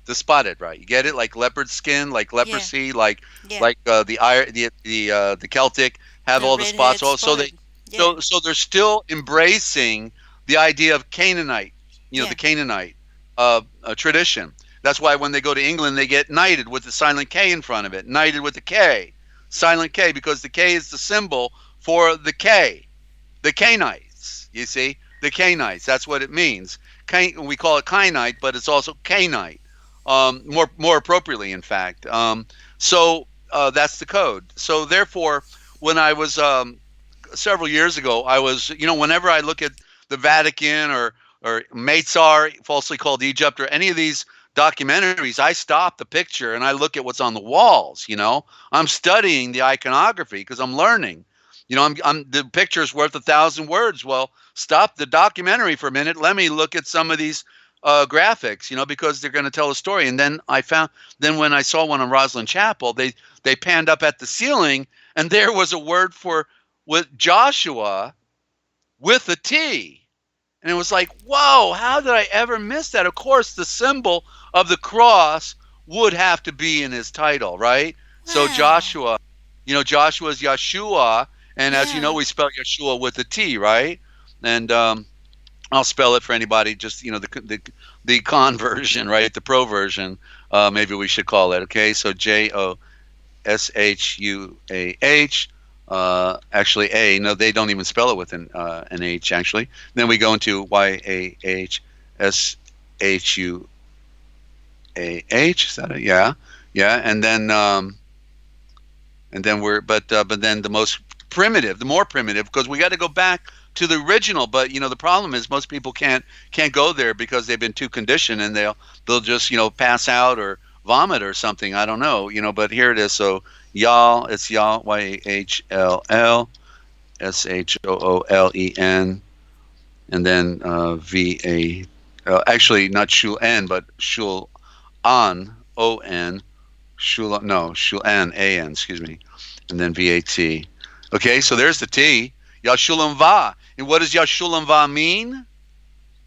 S1: the spotted, right? You get it, like leopard skin, like
S2: Yeah.
S1: leprosy, like
S2: Yeah.
S1: like the Celtic have
S2: The
S1: all the spots.
S2: redhead
S1: So
S2: spotted.
S1: they
S2: Yeah.
S1: so they're still embracing the idea of Canaanite,
S2: Yeah.
S1: the Canaanite tradition. That's why when they go to England, they get knighted with the silent K in front of it, knighted with the K, silent K, because the K is the symbol for the Canaanites. You see, the Canaanites. That's what it means. We call it Cainite, but it's also Canaanite. More appropriately, in fact. So that's the code. So therefore, when I was several years ago, I was whenever I look at the Vatican or Maitzar, falsely called Egypt, or any of these documentaries, I stop the picture and I look at what's on the walls. I'm studying the iconography because I'm learning. I'm the picture's worth 1,000 words. Well, stop the documentary for a minute. Let me look at some of these graphics, because they're going to tell a story. And then when I saw one on Roslin Chapel, they panned up at the ceiling, and there was a word for with Joshua with a T. And it was like, whoa, how did I ever miss that? Of course, the symbol of the cross would have to be in his title, right? So
S2: Wow.
S1: Joshua is Yeshua, and as you know,
S2: Yeah.
S1: we spell Yeshua with a T, right? And I'll spell it for anybody, just the con version, right? The pro version, maybe we should call it. Okay, so Joshuah. Actually, A. No, they don't even spell it with an H. Actually, then we go into Yahshua. Is that it? Yeah, yeah, and then but then the more primitive, because we got to go back to the original. But the problem is most people can't go there because they've been too conditioned, and they'll just pass out or vomit or something. I don't know. But here it is. So y'all, it's y'all, Yahllsholen, and then actually not shul n, but shul on, on, shul no shul an, excuse me, and then VAT. Okay, so there's the T. Yashulam Va. And what does Yashulam Va mean?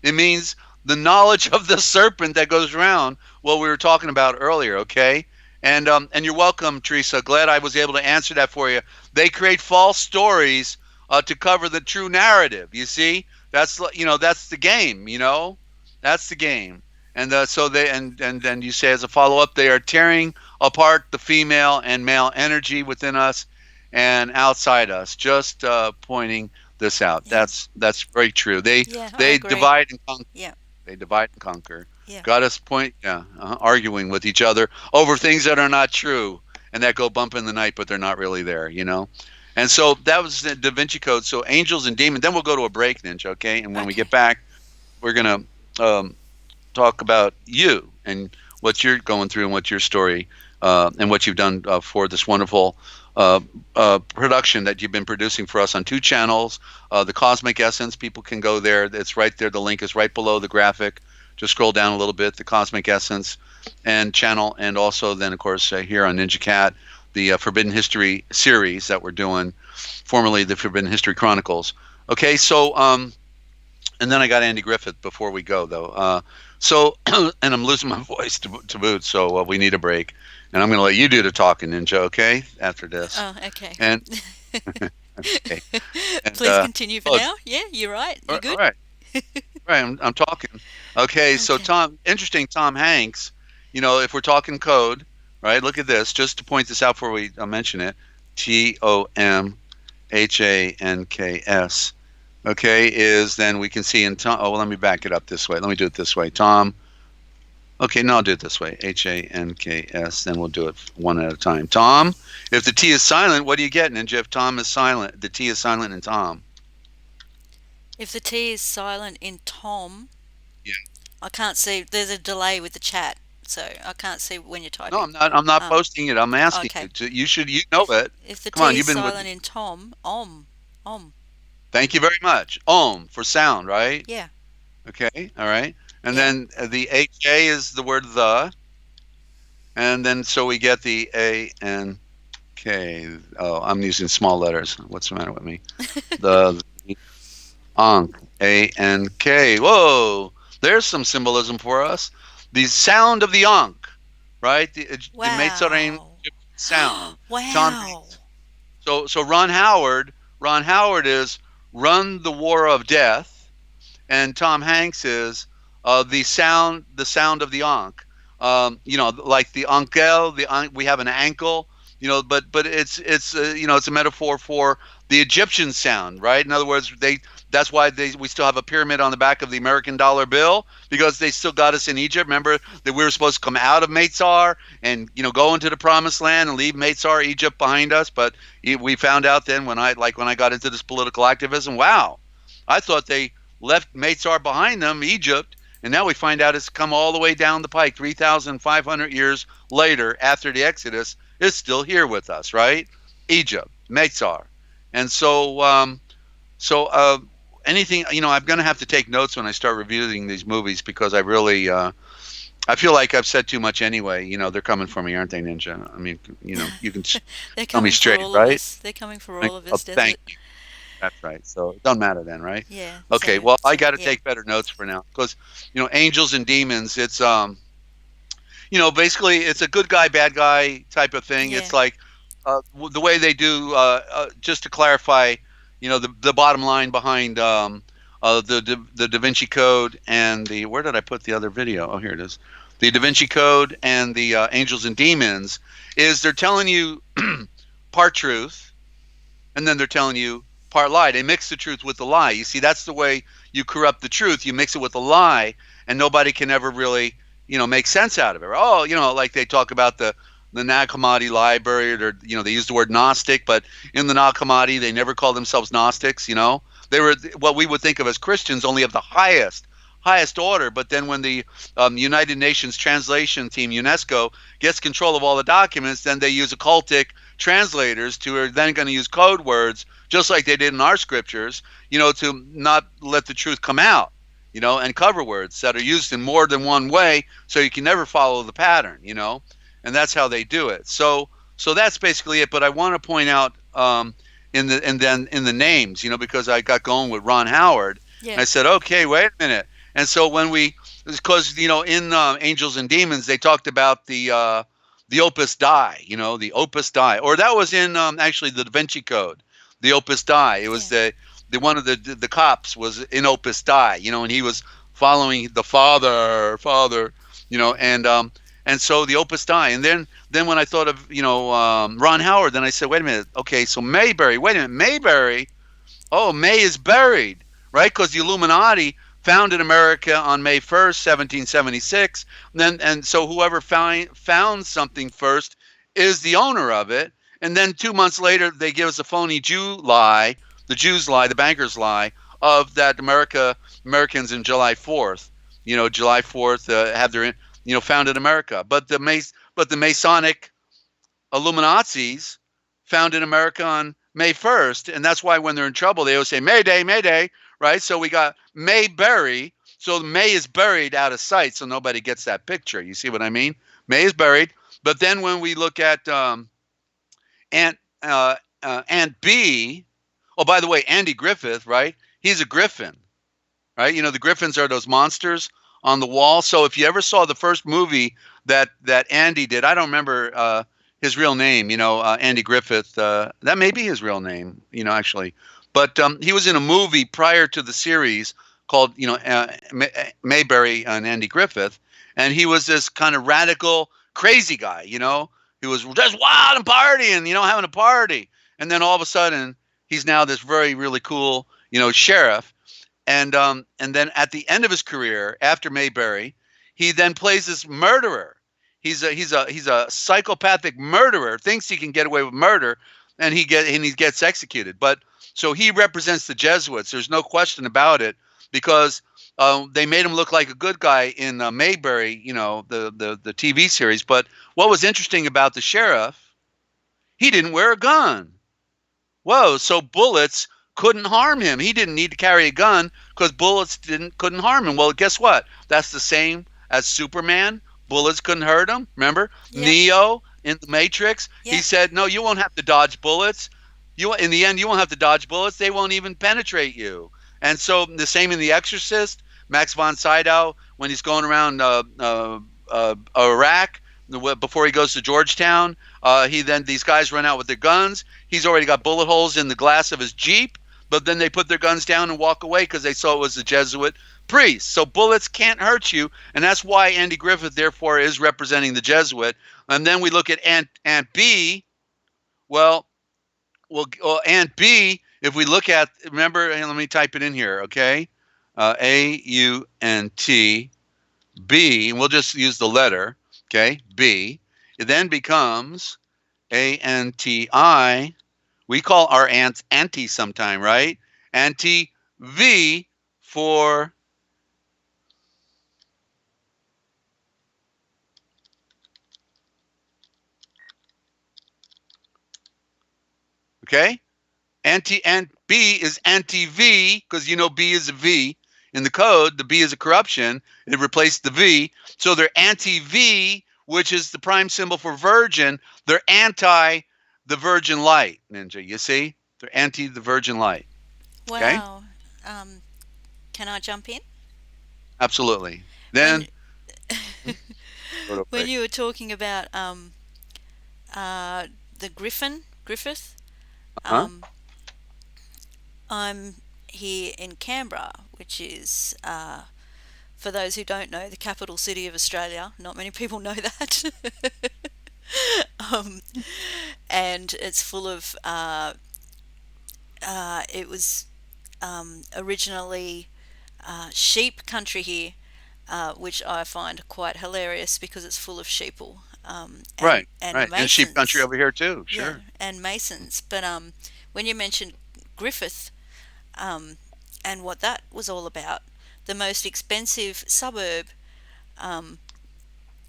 S1: It means the knowledge of the serpent that goes around. What we were talking about earlier. Okay, and you're welcome, Teresa. Glad I was able to answer that for you. They create false stories to cover the true narrative. You see, that's the game. That's the game. And so they and then you say as a follow up, they are tearing apart the female and male energy within us and outside us. Just pointing this out.
S2: Yeah.
S1: That's very true. They
S2: Yeah. I
S1: they
S2: agree.
S1: divide and conquer.
S2: Yeah.
S1: They divide and conquer.
S2: Yeah.
S1: Got us arguing with each other over things that are not true and that go bump in the night, but they're not really there. And so that was the Da Vinci Code. So angels and demons. Then we'll go to a break, Ninja. Okay. And when we get
S2: Okay.
S1: back, we're gonna talk about you and what you're going through and what your story and what you've done for this wonderful production that you've been producing for us on 2 channels. The Cosmic Essence, people can go there. It's right there. The link is right below the graphic. Just scroll down a little bit. The Cosmic Essence and channel, and also then, of course, here on NinjaCat, the Forbidden History series that we're doing, formerly the Forbidden History Chronicles. Okay, so and then I got Andy Griffith before we go, though. So, and I'm losing my voice to boot, so we need a break. And I'm going to let you do the talking, Ninja, okay? After this.
S2: Oh, okay.
S1: And, okay. And,
S2: Please continue for
S1: oh,
S2: now. Yeah, you're right. You're
S1: all
S2: good.
S1: right. Right, I'm talking. Okay, so
S2: Okay.
S1: Tom Hanks, if we're talking code, right? Look at this, just to point this out before we mention it. Tomhanks. Okay, is then we can see in Tom. Oh, well, let me back it up this way. Let me do it this way. Tom. Okay, no, I'll do it this way. Hanks. Then we'll do it one at a time. Tom. If the T is silent, what do you get, Ninja? If Tom is silent, the T is silent in Tom.
S2: If the T is silent in Tom,
S1: Yeah.
S2: I can't see. There's a delay with the chat, so I can't see when you're
S1: No,
S2: typing.
S1: I'm not. I'm not posting it. I'm asking you
S2: Okay.
S1: to. You should. You know it.
S2: If the
S1: Come on,
S2: T is
S1: you've been with me.
S2: silent in Tom, om.
S1: Thank you very much. Om for sound, right?
S2: Yeah.
S1: Okay. All right. And
S2: Yeah.
S1: then the HA is the word the, and then so we get the A and K. Oh, I'm using small letters. What's the matter with me? The Ankh, A and K. Whoa, there's some symbolism for us. The sound of the Ankh, right? The Metzaren
S2: Wow.
S1: sound.
S2: Wow.
S1: So Ron Howard is Run the War of Death, and Tom Hanks is the sound of the Ankh. Like the ankel, we have an ankle, but it's a metaphor for the Egyptian sound, right? In other words, that's why we still have a pyramid on the back of the American dollar bill, because they still got us in Egypt. Remember that we were supposed to come out of Meitzar and go into the promised land and leave Meitzar, Egypt, behind us. But we found out then when I got into this political activism, wow, I thought they left Meitzar behind them, Egypt, and now we find out it's come all the way down the pike, 3,500 years later after the Exodus. It's still here with us, right? Egypt, Meitzar, and so anything, I'm going to have to take notes when I start reviewing these movies, because I really I feel like I've said too much anyway. They're coming for me, aren't they, Ninja? I mean, you can
S2: They're
S1: tell me
S2: coming for
S1: straight,
S2: all of
S1: right?
S2: us. They're coming for all of
S1: Oh,
S2: us,
S1: thank
S2: Desert.
S1: you. That's right. So it doesn't matter then, right?
S2: Yeah.
S1: Okay.
S2: So,
S1: Well, I
S2: so
S1: got to
S2: yeah.
S1: take better notes for now, because angels and demons. It's basically it's a good guy, bad guy type of thing.
S2: Yeah.
S1: It's like the way they do. Just to clarify, the bottom line behind the Da Vinci Code and the where did I put the other video? Oh, here it is. The Da Vinci Code and the Angels and Demons is they're telling you part truth, and then they're telling you part lie. They mix the truth with the lie. You see, that's the way you corrupt the truth. You mix it with a lie, and nobody can ever really, make sense out of it. Oh, like they talk about the Nag Hammadi library, or they use the word Gnostic, but in the Nag Hammadi, they never call themselves Gnostics. They were what we would think of as Christians, only of the highest order. But then when the United Nations translation team, UNESCO, gets control of all the documents, then they use occultic translators who are then going to use code words, just like they did in our scriptures, to not let the truth come out, and cover words that are used in more than one way, so you can never follow the pattern, and that's how they do it. So that's basically it. But I want to point out in the names, because I got going with Ron Howard, and
S2: Yeah.
S1: I said, okay, wait a minute. And so when because in Angels and Demons, they talked about the Opus Dei, the Opus Dei, or that was in actually the Da Vinci Code, the Opus Dei. It was
S2: Yeah.
S1: the one of the cops was in Opus Dei, and he was following the father, and so the Opus Dei. And then when I thought of Ron Howard, then I said, wait a minute, okay, so Mayberry, wait a minute, Mayberry. Oh, May is buried, right? Because the Illuminati founded America on May 1st, 1776. And so whoever found something first is the owner of it. And then 2 months later, they give us a phony Jew lie, the Jews lie, the bankers lie, of that Americans in July 4th, July 4th have their, founded America. But the Masonic Illuminatis founded America on May 1st, and that's why when they're in trouble, they always say Mayday, Mayday, right? So we got Mayberry. So May is buried out of sight, so nobody gets that picture. You see what I mean? May is buried. But then when we look at Aunt B, oh, by the way, Andy Griffith, right? He's a griffin, right? The griffins are those monsters on the wall. So if you ever saw the first movie that Andy did, I don't remember his real name, Andy Griffith. That may be his real name, actually. But he was in a movie prior to the series called, Mayberry and Andy Griffith. And he was this kind of radical, crazy guy, He was just wild and partying, having a party. And then all of a sudden, he's now this very really cool, sheriff. And then at the end of his career, after Mayberry, he then plays this murderer. He's a psychopathic murderer. Thinks he can get away with murder, and he gets executed. But so he represents the Jesuits. There's no question about it, because they made him look like a good guy in Mayberry, the TV series. But what was interesting about the sheriff, he didn't wear a gun. Whoa! So bullets couldn't harm him. He didn't need to carry a gun because bullets couldn't harm him. Well, guess what? That's the same as Superman. Bullets couldn't hurt him. Remember,
S2: Yep.
S1: Neo in the Matrix? He
S2: Yep.
S1: said, "No, you won't have to dodge bullets. In the end, you won't have to dodge bullets. They won't even penetrate you." And so the same in The Exorcist. Max von Sydow, when he's going around Iraq before he goes to Georgetown, these guys run out with their guns. He's already got bullet holes in the glass of his Jeep, but then they put their guns down and walk away because they saw it was a Jesuit priest. So bullets can't hurt you, and that's why Andy Griffith, therefore, is representing the Jesuit. And then we look at Aunt B. Well, Aunt B, if we look at, remember, let me type it in here, okay? AUNT B, and we'll just use the letter, okay? B. It then becomes ANTI. We call our ants Auntie sometime, right? Auntie V for okay. Ant B is anti V because B is a V in the code. The B is a corruption. It replaced the V, so they're anti V, which is the prime symbol for virgin. They're anti the virgin light, Ninja. You see, they're anti the virgin light. Okay,
S2: Wow. Um, can I jump in?
S1: absolutely.
S2: When
S1: Then go to
S2: when
S1: break.
S2: you were talking about the Griffith,
S1: Huh?
S2: um, I'm here in Canberra, which is, for those who don't know, the capital city of Australia. Not many people know that. um, and it's full of, it was originally sheep country here, which I find quite hilarious because it's full of sheeple,
S1: Right,
S2: and
S1: right, and sheep country
S2: masons.
S1: over here too.
S2: Yeah,
S1: Sure.
S2: and masons. But when you mentioned Griffith, um, and what that was all about, the most expensive suburb, um,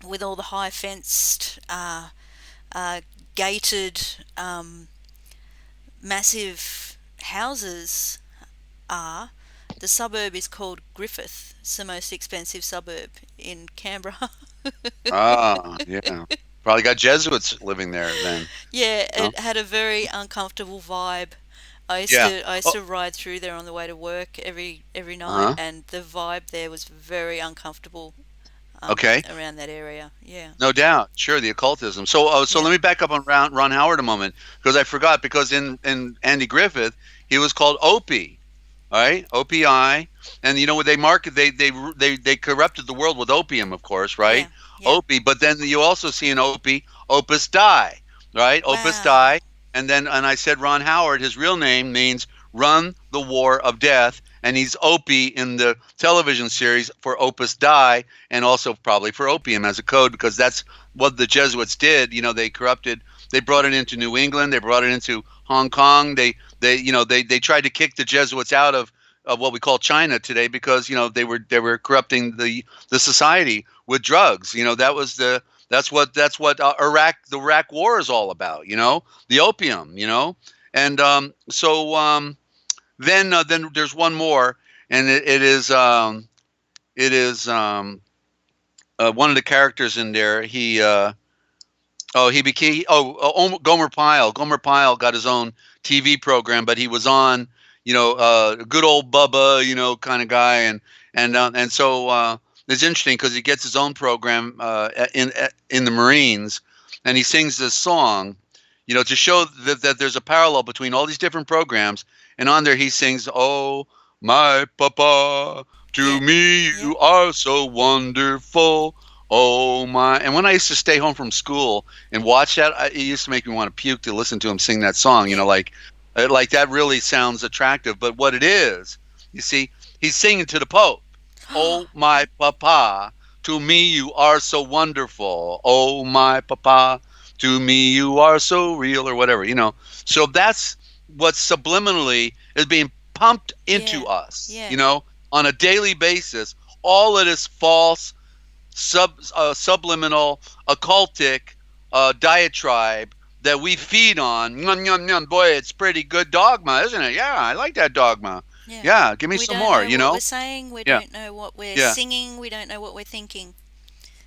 S2: with all the high fenced, gated, massive houses are. The suburb is called Griffith. It's the most expensive suburb in Canberra.
S1: Ah, yeah. Probably got Jesuits living there then.
S2: Yeah,
S1: Huh?
S2: it had a very uncomfortable vibe.
S1: Yeah.
S2: I used
S1: Oh,
S2: to ride through there on the way to work every night,
S1: uh-huh.
S2: and the vibe there was very uncomfortable,
S1: Okay.
S2: around that area. Yeah,
S1: No doubt. Sure, the occultism. So
S2: yeah,
S1: let me back up on Ron Howard a moment because I forgot because in Andy Griffith he was called Opie. All right, OPI, and what they market they corrupted the world with opium, of course, right?
S2: yeah, yeah.
S1: Opie, but then you also see in Opie Opus Dei, right? Opus
S2: Wow.
S1: Dei, and I said Ron Howard, his real name means run the war of death, and he's Opie in the television series for Opus Dei, and also probably for opium as a code because that's what the Jesuits did. They corrupted. They brought it into New England. They brought it into Hong Kong. They tried to kick the Jesuits out of what we call China today because they were corrupting the society with drugs. That's what the Iraq War is all about. The opium. And then there's one more, and it is one of the characters in there. He became Gomer Pyle. Gomer Pyle got his own TV program, but he was on good old Bubba kind of guy, and so it's interesting because he gets his own program in the Marines, and he sings this song, to show that there's a parallel between all these different programs, and on there he sings, "Oh my papa, to
S2: Yeah,
S1: me
S2: yeah,
S1: you are so wonderful. Oh my! And when I used to stay home from school and watch that, it used to make me want to puke to listen to him sing that song. You
S2: Yeah.
S1: know, like that really sounds attractive. But what it is, you see, he's singing to the Pope. Oh my papa, to me you are so wonderful. Oh my papa, to me you are so real, or whatever. So that's what subliminally is being pumped
S2: Yeah.
S1: into us.
S2: Yeah.
S1: On a daily basis. All it is false subliminal, occultic diatribe that we feed on. Yum, yum, yum. Boy, it's pretty good dogma, isn't it? Yeah, I like that dogma.
S2: Yeah.
S1: Yeah, give me
S2: We
S1: some
S2: don't
S1: more,
S2: know what we're saying. We
S1: Yeah,
S2: don't know what we're
S1: yeah.
S2: singing. We don't know what we're thinking.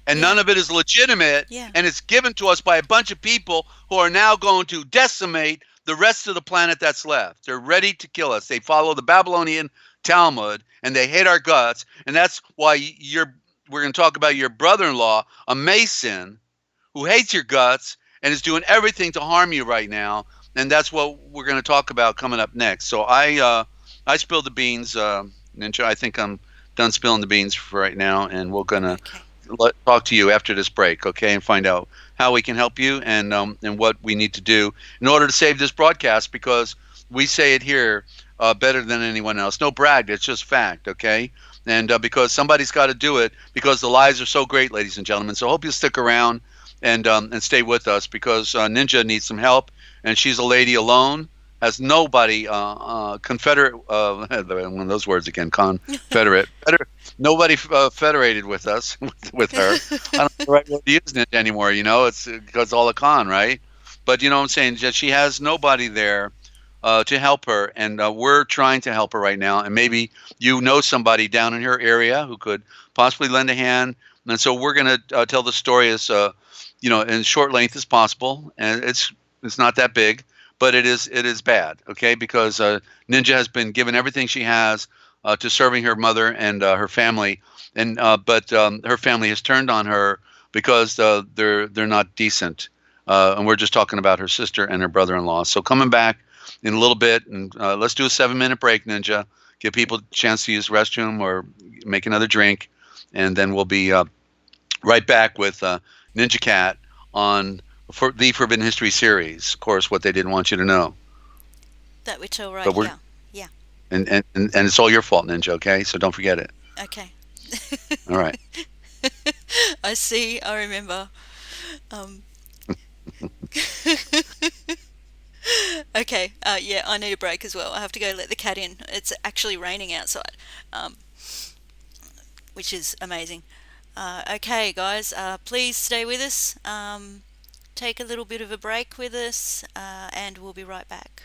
S1: And none
S2: Yeah.
S1: of it is legitimate,
S2: Yeah.
S1: and it's given to us by a bunch of people who are now going to decimate the rest of the planet that's left. They're ready to kill us. They follow the Babylonian Talmud, and they hate our guts, and that's why we're going to talk about your brother-in-law, a Mason, who hates your guts and is doing everything to harm you right now. And that's what we're going to talk about coming up next. So I spilled the beans, Ninja. I think I'm done spilling the beans for right now, and we're gonna
S2: Okay.
S1: talk to you after this break, okay, and find out how we can help you and what we need to do in order to save this broadcast, because we say it here better than anyone else. No brag, it's just fact, okay? And because somebody's got to do it, because the lies are so great, ladies and gentlemen. So I hope you stick around and stay with us, because Ninja needs some help, and she's a lady alone, has nobody confederate one of those words again, confederate, nobody federated with us with her. I don't know the right word to use it anymore. It's because all a con, right? But you know what I'm saying? That she has nobody there to help her, and we're trying to help her right now. And maybe you know somebody down in her area who could possibly lend a hand. And so we're going to tell the story as in short length as possible, and it's not that big, but it is bad, okay? Because Ninja has been given everything she has to serving her mother and her family, and but her family has turned on her because they're not decent, and we're just talking about her sister and her brother-in-law. So coming back in a little bit, and let's do a 7-minute break, Ninja. Give people a chance to use the restroom or make another drink, and then we'll be right back with NinjaCat on for the Forbidden History series. Of course, what they didn't want you to know,
S2: That we tell right
S1: but we're
S2: here. Yeah.
S1: and it's all your fault, Ninja. Okay, so don't forget it.
S2: Okay.
S1: All right.
S2: I see. I remember. Um, okay. Yeah, I need a break as well. I have to go let the cat in. It's actually raining outside, um, which is amazing. Okay, guys, please stay with us. Take a little bit of a break with us, and we'll be right back.